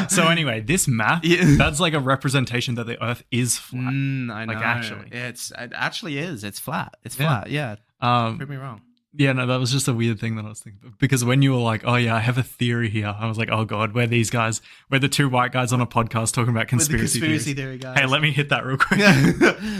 So anyway, this map, that's a representation that the Earth is flat. I know. Actually, it actually is. It's flat. It's flat. Yeah. Prove me wrong. Yeah, no, that was just a weird thing that I was thinking of. Because when you were oh yeah, I have a theory here, I was oh god, we're the two white guys on a podcast talking about conspiracy theory guys. Hey, let me hit that real quick.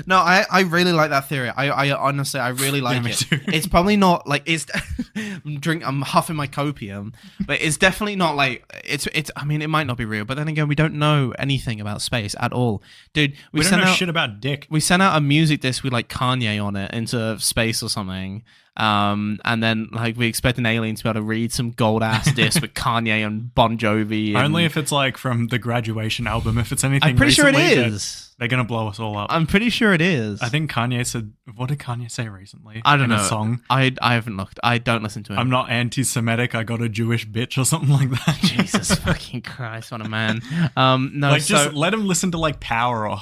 No, I really like that theory. I honestly, I really like it. Too. It's probably not I'm huffing my copium, but it's definitely not it's I mean, it might not be real, but then again, we don't know anything about space at all. Dude, we don't know shit about dick. We sent out a music disc with Kanye on it into space or something. And then we expect an alien to be able to read some gold ass disc with Kanye and Bon Jovi. Only if it's from the Graduation album. If it's anything, I'm pretty recently, sure it is. They're gonna blow us all up. I'm pretty sure it is. I think Kanye said. What did Kanye say recently? I don't know. A song. I haven't looked. I don't listen to him. I'm not anti-Semitic. I got a Jewish bitch or something like that. Jesus fucking Christ! What a man. No, just let him listen to Power or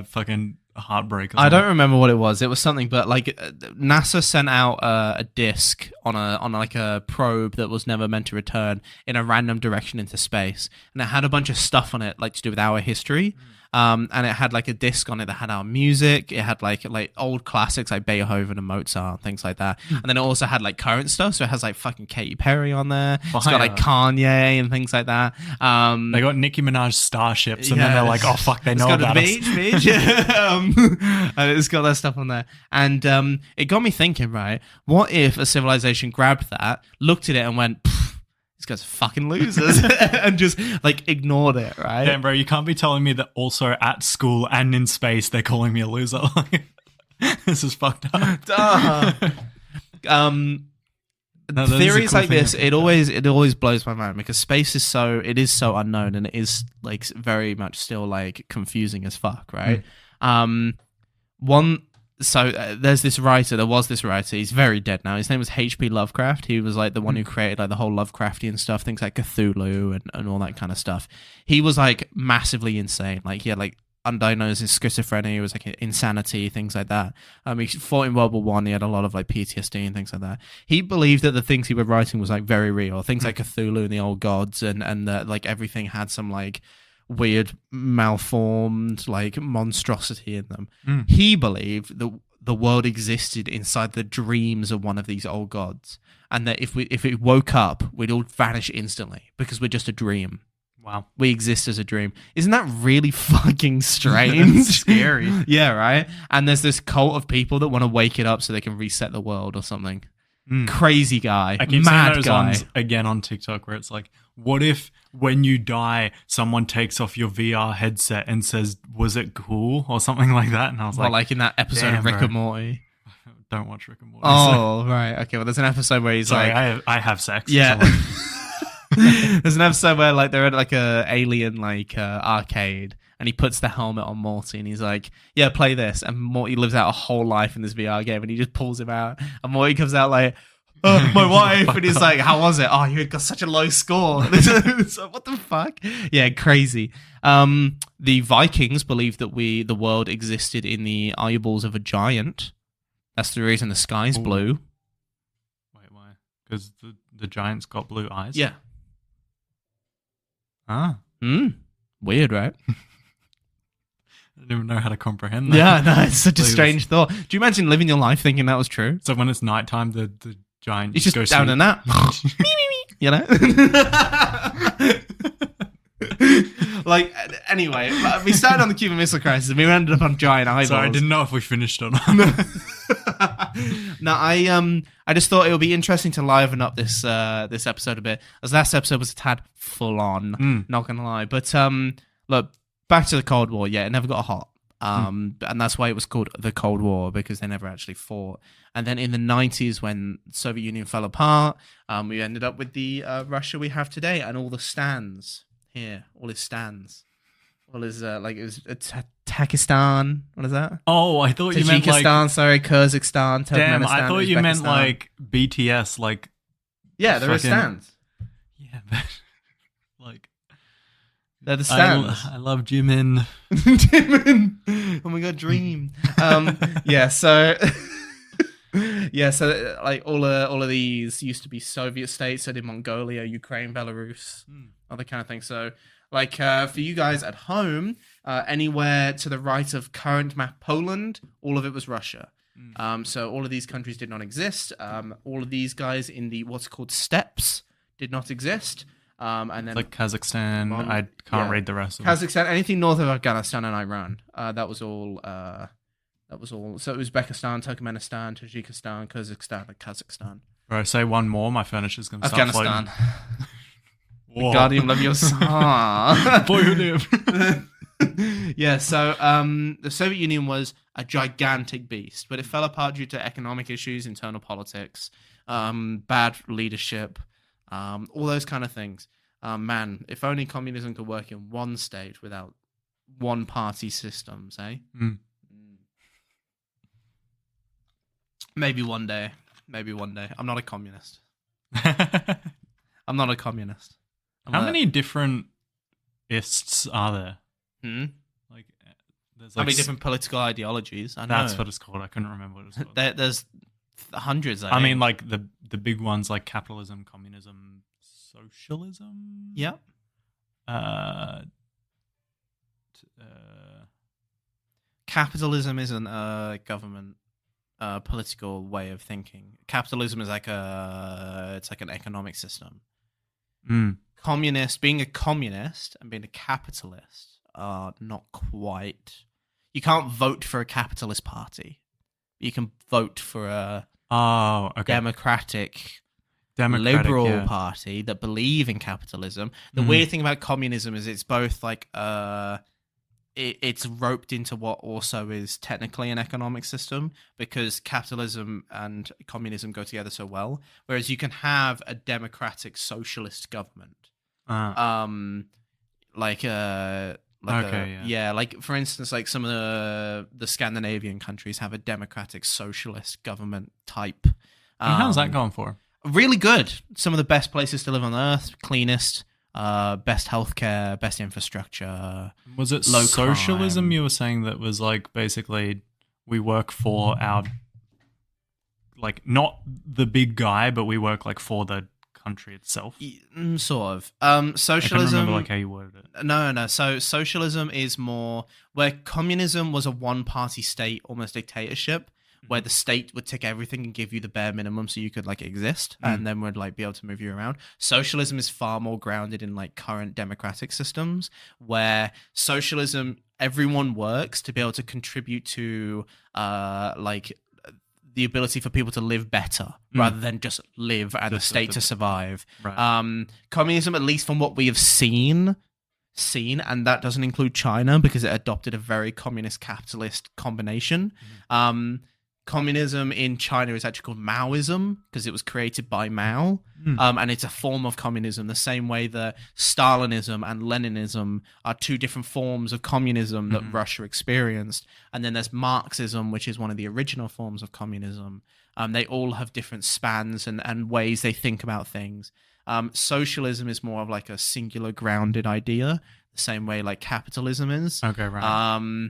fucking Heartbreak. Or I don't remember what it was. It was something, but NASA sent out a disc on a probe that was never meant to return in a random direction into space, and it had a bunch of stuff on it to do with our history. And it had like a disc on it that had our music. It had like old classics like Beethoven and Mozart and things like that. And then it also had like current stuff. So it has like fucking Katy Perry on there. It's got like Kanye and things like that. They got Nicki Minaj Starships, and then they're like, oh fuck, they know got about the us. beach. And it's got that stuff on there. And it got me thinking, right? What if a civilization grabbed that, looked at it and went, these guys are fucking losers, and just like ignored it, right? Damn, bro, you can't be telling me that also at school and in space they're calling me a loser. This is fucked up. No, theories like this, it always blows my mind, because space is so unknown, and it is like very much still like confusing as fuck, right? There was this writer, he's very dead now. His name was H.P. Lovecraft. He was like the one who created like the whole Lovecraftian stuff, things like Cthulhu and all that kind of stuff. He was like massively insane. Like he had like undiagnosed schizophrenia, it was like insanity, things like that. He fought in World War One. He had a lot of like PTSD and things like that. He believed that the things he was writing was like very real, things like Cthulhu and the old gods, and that like everything had some like weird malformed like monstrosity in them. He believed that the world existed inside the dreams of one of these old gods, and that if it woke up, we'd all vanish instantly because we're just a dream. Wow. We exist as a dream. Isn't that really fucking strange? Scary. Yeah, right? And there's this cult of people that want to wake it up so they can reset the world or something. Crazy guy. I keep mad seeing those guy. ones again on TikTok where it's like, what if when you die, someone takes off your VR headset and says, was it cool? Or something like that. And I was like in that episode damn, of Rick bro. and Morty. Don't watch Rick and Morty. Oh, right. Okay, well, there's an episode where he's Sorry, like... I have sex. Yeah. So There's an episode where like they're at like a alien like arcade, and he puts the helmet on Morty, and he's like, yeah, play this. And Morty lives out a whole life in this VR game, and he just pulls him out, and Morty comes out like, oh, my wife, and he's like, how was it? Oh, you got such a low score. So, what the fuck? Yeah, crazy. The Vikings believed that the world existed in the eyeballs of a giant. That's the reason the sky's blue. Wait, why? Because the giant's got blue eyes? Yeah. Ah. Weird, right? I didn't even know how to comprehend that. Yeah, no, it's such a strange thought. Do you imagine living your life thinking that was true? So when it's nighttime, the giant It's just goes down sleep. in that. You know? Like, anyway, we started on the Cuban Missile Crisis, and we ended up on giant eyeballs. Sorry, I didn't know if we finished or not. No, I just thought it would be interesting to liven up this episode a bit, as last episode was a tad full on, not gonna lie. But look, back to the Cold War. Yeah, it never got hot, and that's why it was called the Cold War, because they never actually fought. And then in the 90s, when the Soviet Union fell apart, we ended up with the Russia we have today, and all the stands here, all his stands. Well, is like it was Takistan. What is that? Oh, I thought you meant like Kazakhstan, Turkmenistan. damn. I thought you meant Uzbekistan. like BTS. Like Yeah, there are fucking- stands. yeah, but like They're the stands. I love Jimin. Jimin. Oh my god, Dream. Yeah, so yeah, so like all of these used to be Soviet states. So did Mongolia, Ukraine, Belarus, other kind of things. So like for you guys at home, anywhere to the right of current map Poland, all of it was Russia. So all of these countries did not exist. All of these guys in the what's called steppes did not exist. And then Like Kazakhstan. I can't read the rest of it. Kazakhstan, anything north of Afghanistan and Iran. That was all. So Uzbekistan, Turkmenistan, Tajikistan, Kazakhstan, and Kazakhstan. Bro, say one more. My furniture's gonna start floating. Afghanistan. Whoa. Guardian Leviosa. Boy, who knew? Yeah, so the Soviet Union was a gigantic beast, but it fell apart due to economic issues, internal politics, bad leadership, all those kind of things. Man, if only communism could work in one state without one party systems, eh? Maybe one day. I'm not a communist. I'm not a communist. How many different ists are there? Like, there's How like many different political ideologies? I know. That's what it's called. I couldn't remember what it's called. There's hundreds. I mean, like the big ones like capitalism, communism, socialism. yeah. Capitalism isn't a government political way of thinking. Capitalism is like it's like an economic system. Being a communist and being a capitalist are not quite. You can't vote for a capitalist party. You can vote for a democratic liberal party that believe in capitalism. The weird thing about communism is it's both like it's roped into what also is technically an economic system, because capitalism and communism go together so well. Whereas you can have a democratic socialist government, like for instance, like some of the Scandinavian countries have a democratic socialist government type. How's that going for? Really good. Some of the best places to live on Earth, cleanest. Best healthcare, best infrastructure. Was it low socialism crime. you were saying that was like basically we work for our, like, not the big guy, but we work like for the country itself? Sort of. I Socialism. can't remember like how you worded it. No. So socialism is more where communism was a one-party state, almost dictatorship, where the state would take everything and give you the bare minimum so you could like exist and then would like be able to move you around. Socialism is far more grounded in like current democratic systems, where socialism, everyone works to be able to contribute to like the ability for people to live better rather than just live and the state to survive. Right. Communism, at least from what we have seen, and that doesn't include China because it adopted a very communist capitalist combination. Communism in China is actually called Maoism because it was created by Mao, and it's a form of communism, the same way that Stalinism and Leninism are two different forms of communism that Russia experienced. And then there's Marxism, which is one of the original forms of communism. They all have different spans and ways they think about things. Socialism is more of like a singular grounded idea, the same way like capitalism is. Okay, right.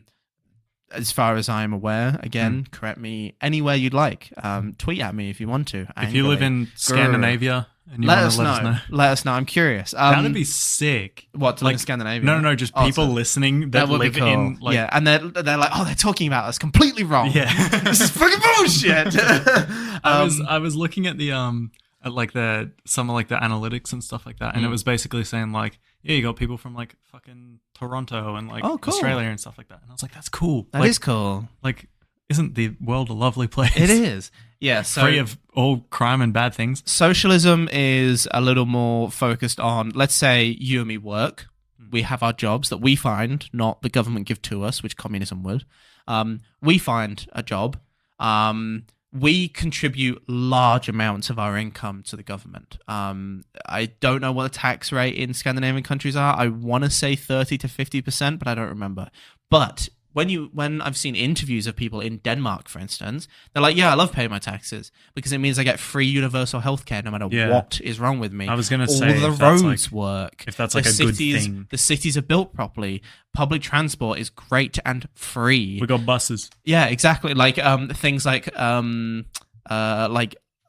As far as I'm aware, again, correct me anywhere you'd like. Tweet at me if you want to. If you live in Scandinavia and you let want us to let us know. Let us know. I'm curious. That'd be sick. What, to live in Scandinavia? No, just people listening that would live be cool. in like... Yeah, and they're like, oh, they're talking about us completely wrong. Yeah. This is fucking bullshit. I was looking at the at like some of like the analytics and stuff like that, and it was basically saying like, yeah, you got people from like fucking Toronto and like Australia and stuff like that, and I was like, that's cool. That is cool. Like, isn't the world a lovely place? It is. Yeah, so free of all crime and bad things. Socialism is a little more focused on, let's say you and me work. We have our jobs that we find, not the government give to us, which communism would. We find a job. We contribute large amounts of our income to the government. I don't know what the tax rate in Scandinavian countries are. I want to say 30 to 50%, but I don't remember. But when I've seen interviews of people in Denmark, for instance, they're like, yeah, I love paying my taxes because it means I get free universal healthcare no matter what is wrong with me. I was going to say, all the roads work. If that's like a good thing. The cities are built properly. Public transport is great and free. We got buses. Yeah, exactly. Like things like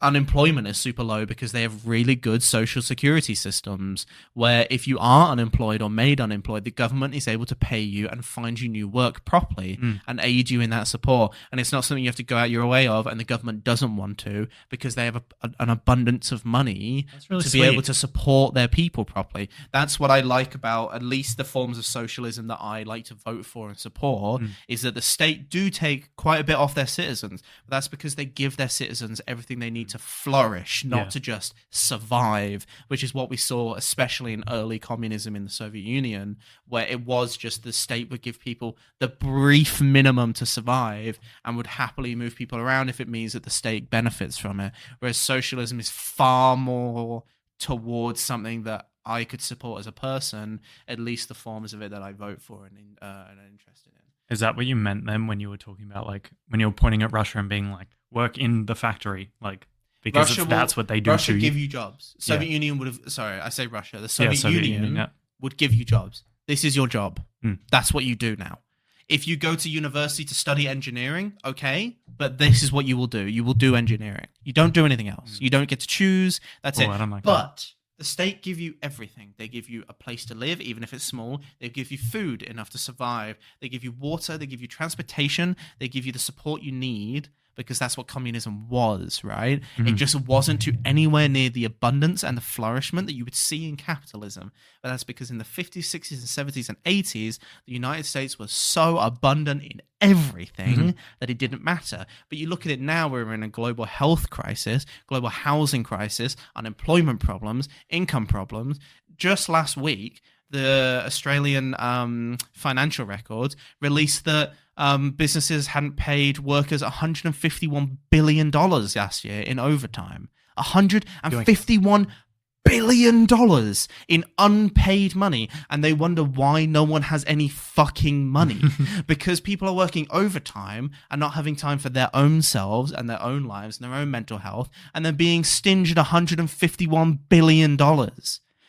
unemployment is super low because they have really good social security systems where if you are unemployed or made unemployed, the government is able to pay you and find you new work properly and aid you in that support. And it's not something you have to go out your way of, and the government doesn't want to because they have an abundance of money to be able to support their people properly. That's what I like about at least the forms of socialism that I like to vote for and support, is that the state do take quite a bit off their citizens. But that's because they give their citizens everything they need to flourish, not to just survive, which is what we saw especially in early communism in the Soviet Union, where it was just the state would give people the brief minimum to survive and would happily move people around if it means that the state benefits from it. Whereas socialism is far more towards something that I could support as a person, at least the forms of it that I vote for and are interested in. Is that what you meant then when you were talking about, like, when you were pointing at Russia and being like, work in the factory, like, because that's what they do Russia to you? give you jobs. Soviet Union would have... Sorry, I say Russia. The Soviet Union would give you jobs. This is your job. That's what you do now. If you go to university to study engineering, okay, but this is what you will do. You will do engineering. You don't do anything else. You don't get to choose. That's it. I don't like but The state give you everything. They give you a place to live, even if it's small. They give you food enough to survive. They give you water. They give you transportation. They give you the support you need, because that's what communism was, right? It just wasn't to anywhere near the abundance and the flourishment that you would see in capitalism. But that's because in the 50s, 60s, and 70s and 80s, the United States was so abundant in everything that it didn't matter. But you look at it now, we're in a global health crisis, global housing crisis, unemployment problems, income problems. Just last week, the Australian financial records released that businesses hadn't paid workers $151 billion last year in overtime. $151 billion in unpaid money. And they wonder why no one has any fucking money. Because people are working overtime and not having time for their own selves and their own lives and their own mental health. And they're being stinged $151 billion.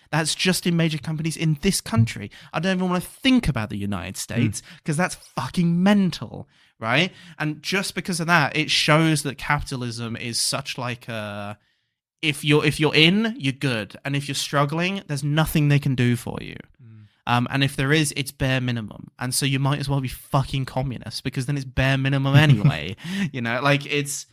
That's just in major companies in this country. I don't even want to think about the United States, because that's fucking mental, right? And just because of that, it shows that capitalism is such like a... If you're in, you're good. And if you're struggling, there's nothing they can do for you. And if there is, it's bare minimum. And so you might as well be fucking communist, because then it's bare minimum anyway. You know, like it's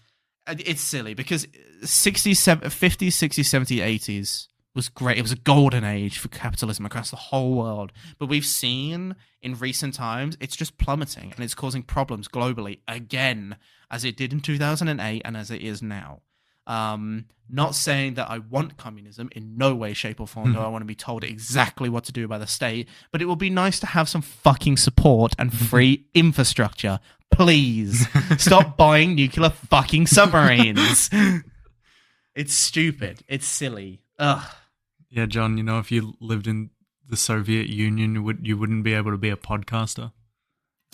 silly, because 60s, 50s, 60s, 70s, 80s... was great. It was a golden age for capitalism across the whole world. But we've seen in recent times, it's just plummeting, and it's causing problems globally again, as it did in 2008 and as it is now. Not saying that I want communism, in no way, shape or form do I want to be told exactly what to do by the state, but it would be nice to have some fucking support and free infrastructure. Please stop buying nuclear fucking submarines. It's stupid. It's silly. Ugh. Yeah, John, you know, if you lived in the Soviet Union, you wouldn't be able to be a podcaster.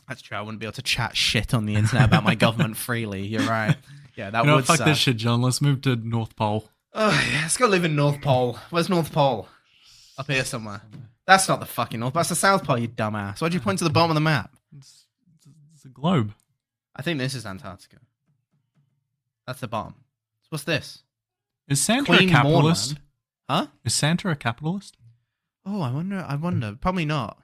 That's true. I wouldn't be able to chat shit on the internet about my government freely. You're right. Yeah, that would fuck suck. this shit, John. Let's move to North Pole. Oh, yeah, let's go live in North Pole. Where's North Pole? Up here somewhere. That's not the fucking North Pole. That's the South Pole, you dumbass. Why'd you point to the bottom of the map? It's a globe. I think this is Antarctica. That's the bottom. So what's this? Is Santa Queen a capitalist? Morland. Huh? Is Santa a capitalist? Oh, I wonder. Probably not.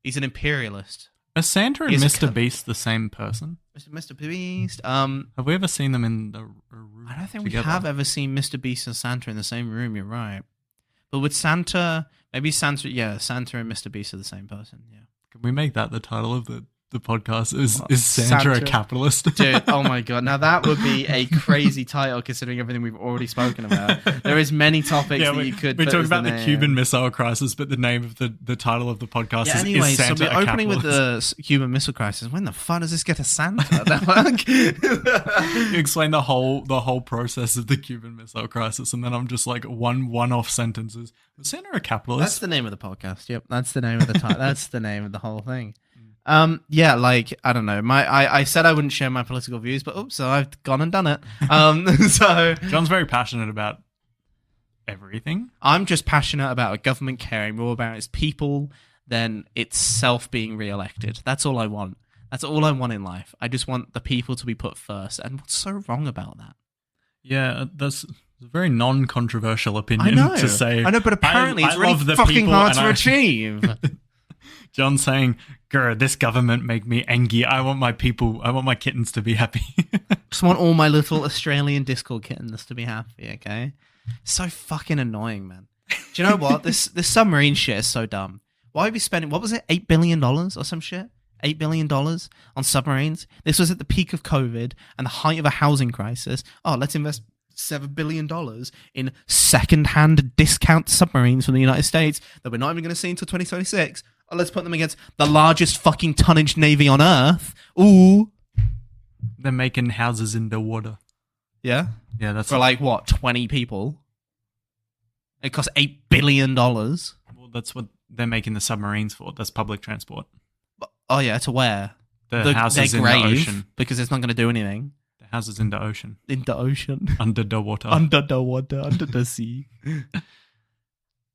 He's an imperialist. Are Santa and Mr. Beast the same person? Mr. Beast. Have we ever seen them in a room I don't think together? we have ever seen Mr. Beast and Santa in the same room. You're right. But with Santa, maybe Santa. Yeah, Santa and Mr. Beast are the same person. Yeah. Can we make that the title of the podcast? Is Santa a capitalist? Dude, oh my god. Now that would be a crazy title, considering everything we've already spoken about. There is many topics that you could... We talked about the Cuban Missile Crisis, but the name of the title of the podcast is Santa so we're opening with the Cuban Missile Crisis. When the fuck does this get to Santa? You explain the whole process of the Cuban Missile Crisis, and then I'm just like one-off sentences. Was Santa a capitalist? That's the name of the podcast. Yep, that's the name of the title. That's the name of the whole thing. Yeah, like, I don't know. I said I wouldn't share my political views, but oops, so I've gone and done it. So John's very passionate about everything. I'm just passionate about a government caring more about its people than itself being re-elected. That's all I want. That's all I want in life. I just want the people to be put first. And what's so wrong about that? Yeah, that's a very non-controversial opinion to say. I know, but apparently it's really fucking hard to achieve. John saying, "Grr, this government make me angry. I want my kittens to be happy." Just want all my little Australian Discord kittens to be happy, okay? So fucking annoying, man. Do you know what? This submarine shit is so dumb. Why are we spending, what was it, $8 billion or some shit? $8 billion on submarines? This was at the peak of COVID and the height of a housing crisis. Oh, let's invest $7 billion in second-hand discount submarines from the United States that we're not even going to see until 2026. Oh, let's put them against the largest fucking tonnage navy on Earth. Ooh. They're making houses in the water. Yeah? Yeah, that's... For like, what, 20 people? It costs $8 billion. Well, that's what they're making the submarines for. That's public transport. Oh, yeah, to where? The houses in the ocean. Because it's not going to do anything. The houses in the ocean. In the ocean. Under the water. Under the water. Under the sea.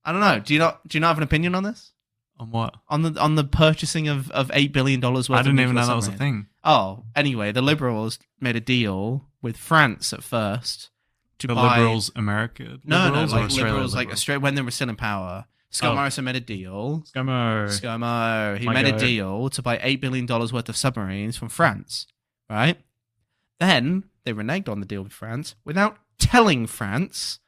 I don't know. Do you not have an opinion on this? On what? On the purchasing of $8 billion worth of I didn't even know submarines. that was a thing. Oh, anyway, the Liberals made a deal with France at first to The buy Liberals, America? no, Liberals or like Australia Liberals, like Australia when they were still in power. Scott Oh. Morrison made a deal. ScoMo. He My made a goat. deal to buy $8 billion worth of submarines from France, right? Then they reneged on the deal with France without telling France,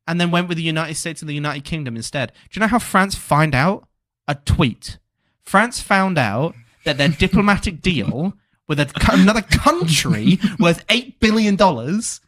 and then went with the United States and the United Kingdom instead. Do you know how France found out? A tweet. France found out that their diplomatic deal with another country worth $8 billion was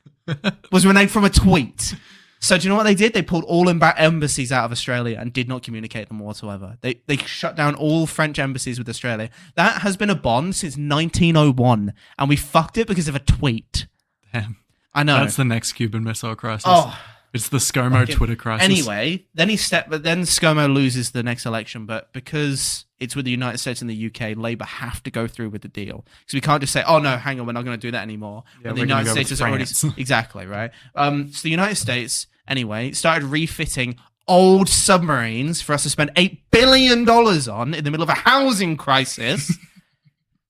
reneged from a tweet. So do you know what they did? They pulled all embassies out of Australia and did not communicate them whatsoever. They shut down all French embassies with Australia. That has been a bond since 1901, and we fucked it because of a tweet. Damn. I know. That's the next Cuban Missile Crisis. Oh, It's the ScoMo Twitter crisis. anyway, then then ScoMo loses the next election, but because it's with the United States and the UK, Labour have to go through with the deal. Because we can't just say, oh no, hang on, we're not going to do that anymore. Yeah, But the we're gonna United go States with has already France. exactly right. So the United States, anyway, started refitting old submarines for us to spend $8 billion on in the middle of a housing crisis.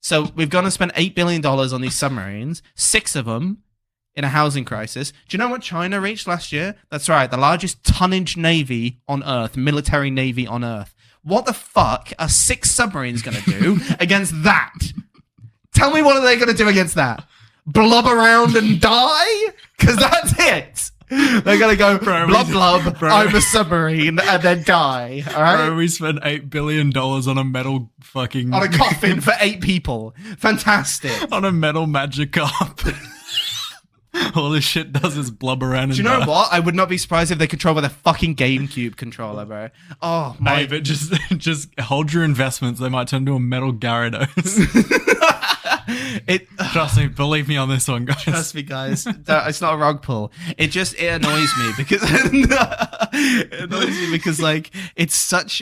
So we've gone and spent $8 billion on these submarines, 6 of them in a housing crisis. Do you know what China reached last year? That's right, the largest tonnage navy on Earth, military navy on Earth. What the fuck are 6 submarines going to do against that? Tell me what are they going to do against that? Blub around and die? Because that's it. They're going to go blub, I'm a submarine, and then die. All right? Bro, we spent $8 billion on a metal fucking... On a coffin for 8 people. Fantastic. on a metal magic carp. All this shit does is blub around and Do you know die. what? I would not be surprised if they control with a fucking GameCube controller, bro. Oh, my... Hey, but just hold your investments. They might turn into a metal Gyarados. Trust me, believe me on this one, guys. Trust me, guys. It's not a rug pull. It annoys me because it annoys me because like it's such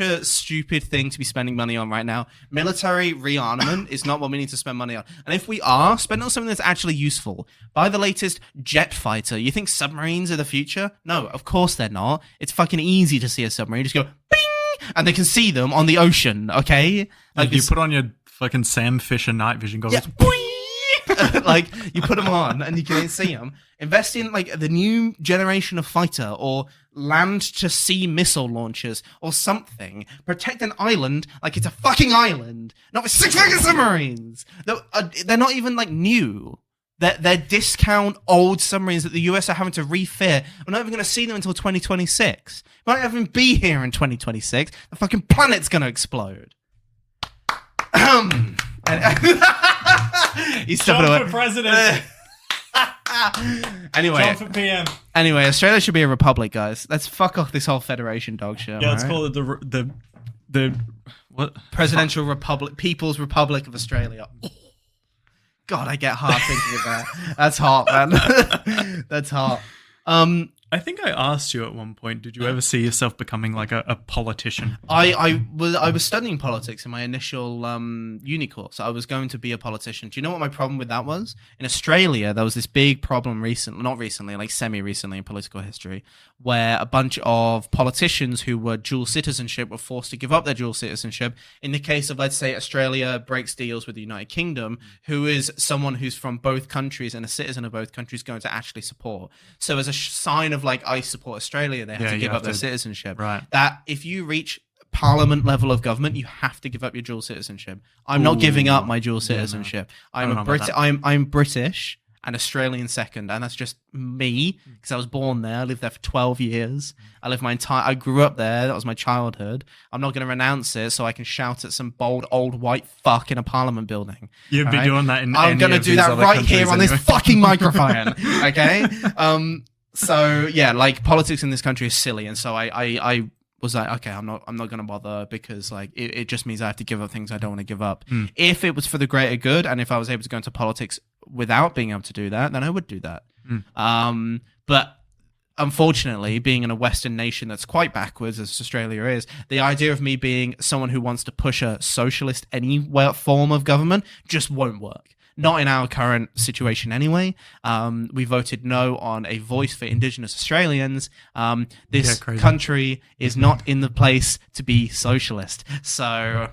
a stupid thing to be spending money on right now. Military rearmament is not what we need to spend money on. And if we are, spend on something that's actually useful. Buy the latest jet fighter. You think submarines are the future? No, of course they're not. It's fucking easy to see a submarine. Just go bing, and they can see them on the ocean. Okay, Like you put on your fucking Sam Fisher night vision goggles. Yeah. Like you put them on and you can see them. Invest in like the new generation of fighter or land to sea missile launchers or something. Protect an island like it's a fucking island, not with 6 fucking submarines. They're not even like new. They're discount old submarines that the US are having to refit. We're not even going to see them until 2026. We might even be here in 2026. The fucking planet's going to explode. He's stepping away. for president. Anyway, John for PM. anyway, Australia should be a republic, guys. Let's fuck off this whole federation dog shit. Yeah, let's alright? call it the what? Presidential Republic, People's Republic of Australia. Oh, God, I get hot thinking of that. That's hot, man. That's hot. I think I asked you at one point, did you ever see yourself becoming like a politician? I was studying politics in my initial uni course. I was going to be a politician. Do you know what my problem with that was? In Australia, there was this big problem not recently, like semi-recently in political history, where a bunch of politicians who were dual citizenship were forced to give up their dual citizenship. In the case of, let's say, Australia breaks deals with the United Kingdom, who is someone who's from both countries and a citizen of both countries going to actually support. So as a sign of like, I support Australia, they have to give up their citizenship. Right. That if you reach parliament level of government, you have to give up your dual citizenship. I'm not giving up my dual citizenship. I'm British and Australian second, and that's just me because I was born there. I lived there for 12 years. I grew up there. That was my childhood. I'm not going to renounce it so I can shout at some bold old white fuck in a parliament building. You'd be doing that in I'm going to do that right here on this fucking microphone. Okay. So yeah, like politics in this country is silly, and so I was like, okay, I'm not gonna bother because like it just means I have to give up things I don't want to give up. If it was for the greater good, and if I was able to go into politics without being able to do that, then I would do that. But unfortunately, being in a Western nation that's quite backwards as Australia is, the idea of me being someone who wants to push a socialist any form of government just won't work. Not in our current situation, anyway. We voted no on a voice for Indigenous Australians. This country is not in the place to be socialist. So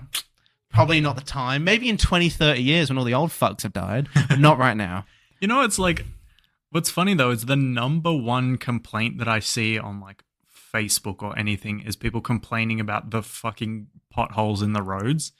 probably not the time. Maybe in 20, 30 years when all the old fucks have died, but not right now. You know, it's like What's funny though is the number one complaint that I see on like Facebook or anything is people complaining about the fucking potholes in the roads.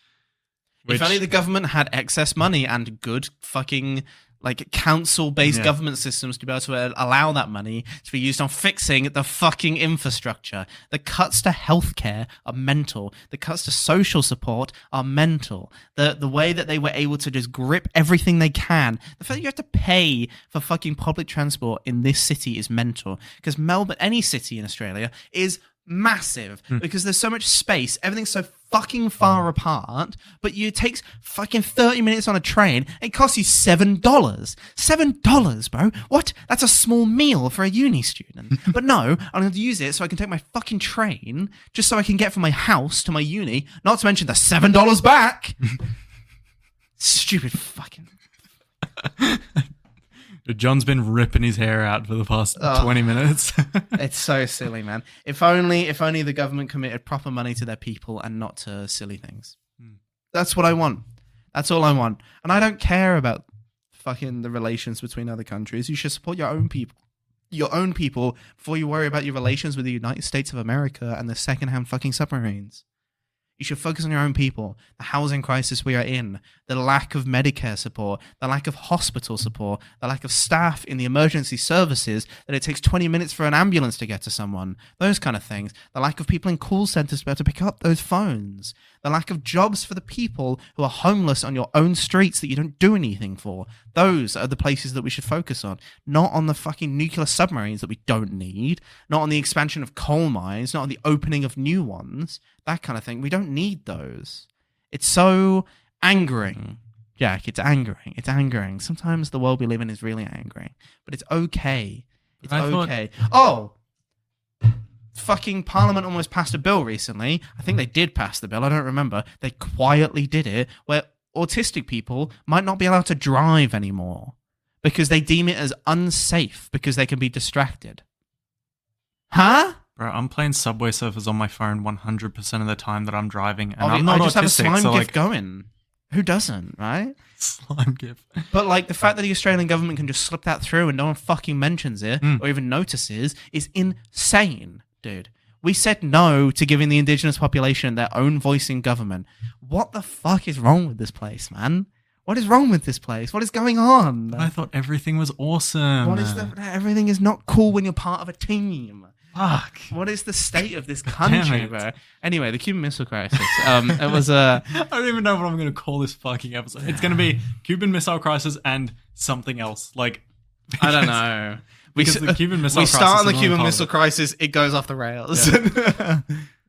If only the government had excess money and good fucking like council-based government systems to be able to allow that money to be used on fixing the fucking infrastructure. The cuts to healthcare are mental. The cuts to social support are mental. The way that they were able to just grip everything they can. The fact that you have to pay for fucking public transport in this city is mental. Because Melbourne, any city in Australia, is massive because there's so much space. Everything's so fucking far apart, but it takes fucking 30 minutes on a train. It costs you $7. $7, bro. What? That's a small meal for a uni student. But no, I'm going to use it so I can take my fucking train just so I can get from my house to my uni, not to mention the $7 back. Stupid fucking... John's been ripping his hair out for the past 20 minutes. It's so silly, man. If only the government committed proper money to their people and not to silly things. That's what I want. That's all I want. And I don't care about fucking the relations between other countries. You should support your own people. Your own people before you worry about your relations with the United States of America and the secondhand fucking submarines. You should focus on your own people, the housing crisis we are in, the lack of Medicare support, the lack of hospital support, the lack of staff in the emergency services, that it takes 20 minutes for an ambulance to get to someone, those kind of things, the lack of people in call centers to be able to pick up those phones, the lack of jobs for the people who are homeless on your own streets that you don't do anything for. Those are the places that we should focus on, not on the fucking nuclear submarines that we don't need, not on the expansion of coal mines, not on the opening of new ones, that kind of thing. We don't need those. It's so angering, Jack. It's angering. It's angering. Sometimes the world we live in is really angering, but it's okay. It's okay. Oh, fucking Parliament almost passed a bill recently. I think they did pass the bill. I don't remember. They quietly did it, where autistic people might not be allowed to drive anymore because they deem it as unsafe because they can be distracted. Huh? Bro, I'm playing Subway Surfers on my phone 100% of the time that I'm driving, and I'm not I just autistic, have a slime so GIF going. Who doesn't, right? Slime GIF. But like the fact that the Australian government can just slip that through and no one fucking mentions it or even notices is insane, dude. We said no to giving the indigenous population their own voice in government. What the fuck is wrong with this place, man? What is wrong with this place? What is going on? I thought everything was awesome. Everything is not cool when you're part of a team. Fuck. What is the state of this country, bro? Anyway, the Cuban Missile Crisis. It was a... I don't even know what I'm going to call this fucking episode. It's going to be Cuban Missile Crisis and something else. Like, I don't know. The Cuban Missile Crisis. We start on the Cuban Missile Crisis, it goes off the rails. Yeah.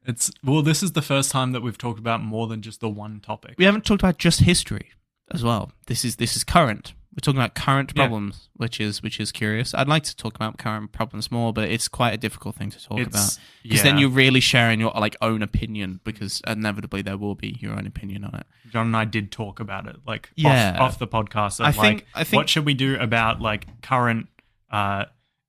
This is the first time that we've talked about more than just the one topic. We haven't talked about just history as well. This is current. We're talking about current problems, which is curious. I'd like to talk about current problems more, but it's quite a difficult thing to talk about because then you're really sharing your own opinion, because inevitably there will be your own opinion on it. John and I did talk about it, off the podcast. I think what should we do about current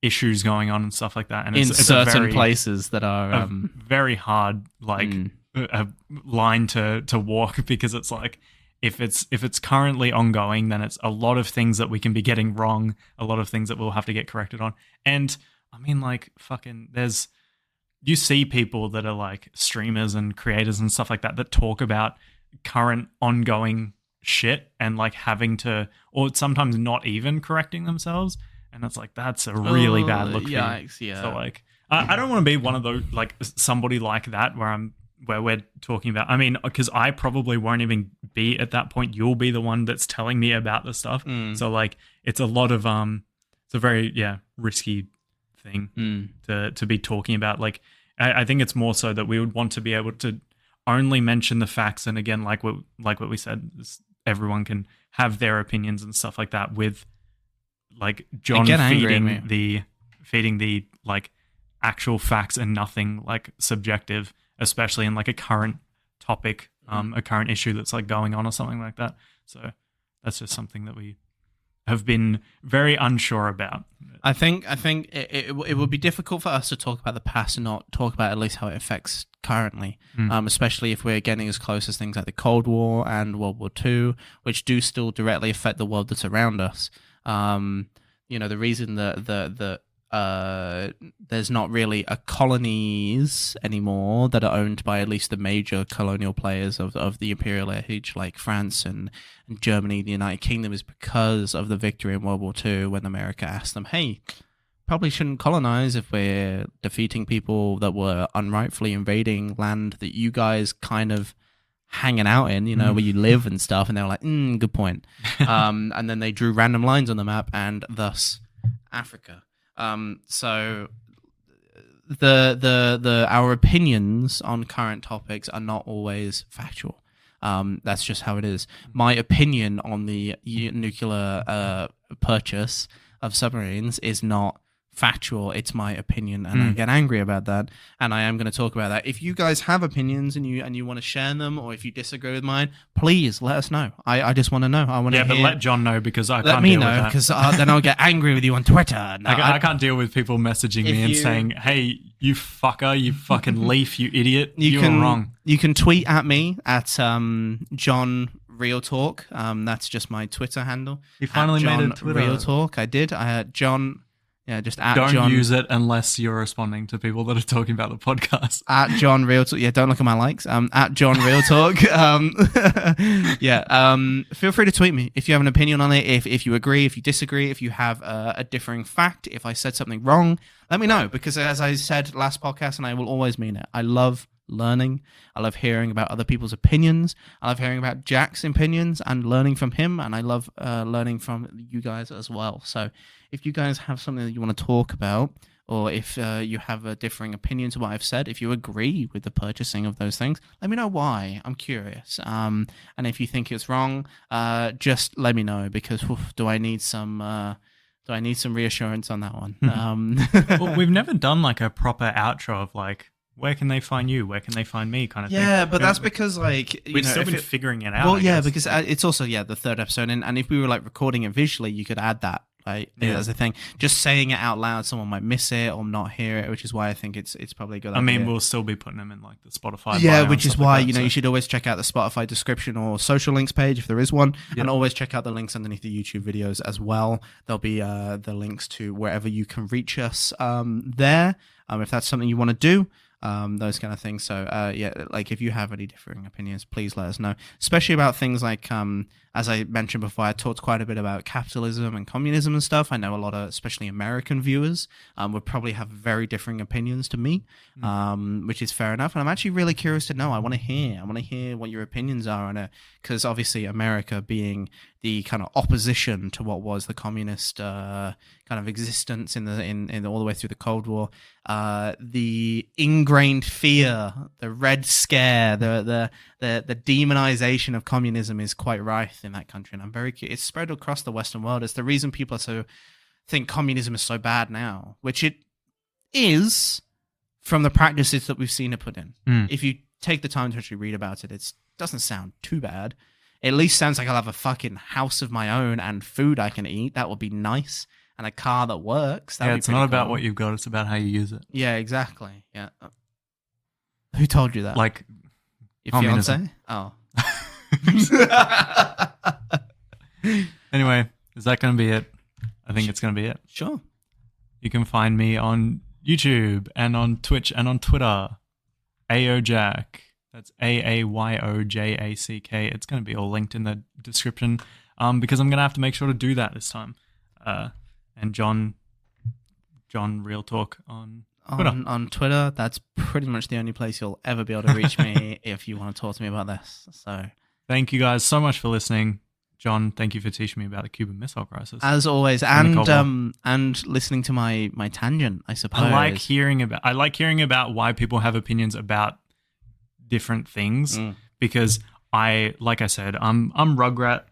issues going on and stuff like that? And it's certain places that are very hard a line to walk, because it's like, if it's currently ongoing, then it's a lot of things that we can be getting wrong, a lot of things that we'll have to get corrected on. And I mean, you see people that are like streamers and creators and stuff like that talk about current ongoing shit and having to, or sometimes not even correcting themselves. And it's like, that's a really bad look. Yikes, yeah. So I don't want to be one of those, somebody like that where we're talking about, I mean, because I probably won't even be at that point. You'll be the one that's telling me about the stuff. So it's a lot of it's a very risky thing to be talking about. I think it's more so that we would want to be able to only mention the facts, and again, like what we said, everyone can have their opinions and stuff like that, with John feeding the actual facts and nothing subjective, especially in a current topic, a current issue that's going on or something like that. So that's just something that we have been very unsure about. I think it would be difficult for us to talk about the past and not talk about at least how it affects currently, especially if we're getting as close as things like the Cold War and World War II, which do still directly affect the world that's around us. the reason that there's not really a colonies anymore that are owned by at least the major colonial players of the imperial age, like France and Germany, the United Kingdom, is because of the victory in World War II when America asked them, hey, probably shouldn't colonize if we're defeating people that were unrightfully invading land that you guys kind of hanging out in, where you live and stuff. And they were like, good point. And then they drew random lines on the map, and thus Africa. So our opinions on current topics are not always factual. That's just how it is. My opinion on the nuclear purchase of submarines is not factual. It's my opinion, and I get angry about that, and I am going to talk about that. If you guys have opinions and you want to share them, or if you disagree with mine, please let us know. I just want to know. I want to but hear. let John know, because I Let can't me deal know, with that. because then I'll get angry with you on Twitter. No, I can't deal with people messaging me and saying, hey, you fucker, you fucking leaf, you idiot, you were wrong. You can tweet at me at John Real Talk. That's just my Twitter handle. You finally made a Twitter. Real Talk. I did. I had John. Yeah, just at don't John. use it unless you're responding to people that are talking about the podcast. At John Real Talk. Yeah, don't look at my likes. At John Real Talk. Feel free to tweet me if you have an opinion on it. If you agree, if you disagree, if you have a differing fact, if I said something wrong, let me know. Because as I said last podcast, and I will always mean it, I love learning. I love hearing about other people's opinions. I love hearing about Jack's opinions and learning from him. And I love learning from you guys as well. So if you guys have something that you want to talk about, or if you have differing opinions of what I've said, if you agree with the purchasing of those things, let me know why. I'm curious. And if you think it's wrong, just let me know, because do I need some reassurance on that one? Well, we've never done like a proper outro of like, where can they find you? Where can they find me? Kind of thing. Yeah, but that's because like we've still been figuring it out. Well, yeah, because it's also the third episode, and if we were like recording it visually, you could add that. Right, that's the thing. Just saying it out loud, someone might miss it or not hear it, which is why I think it's probably a good idea. I mean, we'll still be putting them in like the Spotify. Yeah, which is why you should always check out the Spotify description or social links page if there is one, and always check out the links underneath the YouTube videos as well. There'll be the links to wherever you can reach us there, if that's something you want to do. Those kind of things. So like if you have any differing opinions, please let us know, especially about things like as I mentioned before, I talked quite a bit about capitalism and communism and stuff. I know a lot of especially American viewers would probably have very differing opinions to me, which is fair enough, and I'm actually really curious to know. I want to hear what your opinions are on it, because obviously America being the kind of opposition to what was the communist kind of existence in all the way through the Cold War, the ingrained fear, the Red Scare, the demonization of communism is quite rife in that country, and I'm very curious. It's spread across the Western world. It's the reason people think communism is so bad now, which it is from the practices that we've seen it put in. If you take the time to actually read about it, it doesn't sound too bad. It at least sounds like I'll have a fucking house of my own and food I can eat. That would be nice. And a car that works. It's not about what you've got. It's about how you use it. Yeah, exactly. Yeah. Who told you that? Like your communism. Fiance? Oh. Anyway, is that going to be it? I think it's going to be it. Sure. You can find me on YouTube and on Twitch and on Twitter. AOJack. That's AAYOJACK. It's going to be all linked in the description, because I'm going to have to make sure to do that this time. And John Real Talk on Twitter. On Twitter, that's pretty much the only place you'll ever be able to reach me if you want to talk to me about this. So, thank you guys so much for listening. John, thank you for teaching me about the Cuban Missile Crisis. As always, and listening to my tangent, I suppose. I like hearing about why people have opinions about different things, because like I said, I'm Rugrat.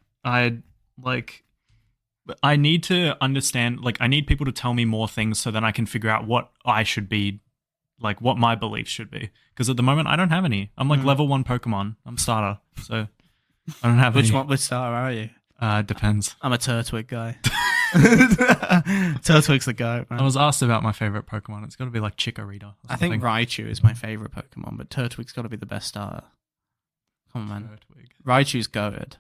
I need to understand, like, I need people to tell me more things so that I can figure out what I should be, like, what my beliefs should be. Because at the moment, I don't have any. I'm like level 1 Pokemon. I'm starter, so I don't have any. Which starter are you? Depends. I'm a Turtwig guy. Turtwig's the guy, man. I was asked about my favorite Pokemon. It's got to be like Chikorita. I think Raichu is my favorite Pokemon, but Turtwig's got to be the best starter. Come on, man. Turtwig. Raichu's goated.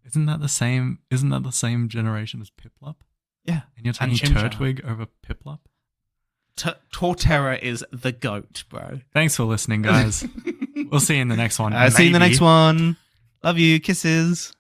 Isn't that the same generation as Piplup? Yeah. And you're taking Chimchar. Turtwig over Piplup? Torterra is the goat, bro. Thanks for listening, guys. We'll see you in the next one. See you in the Maybe. next one. Love you. Kisses.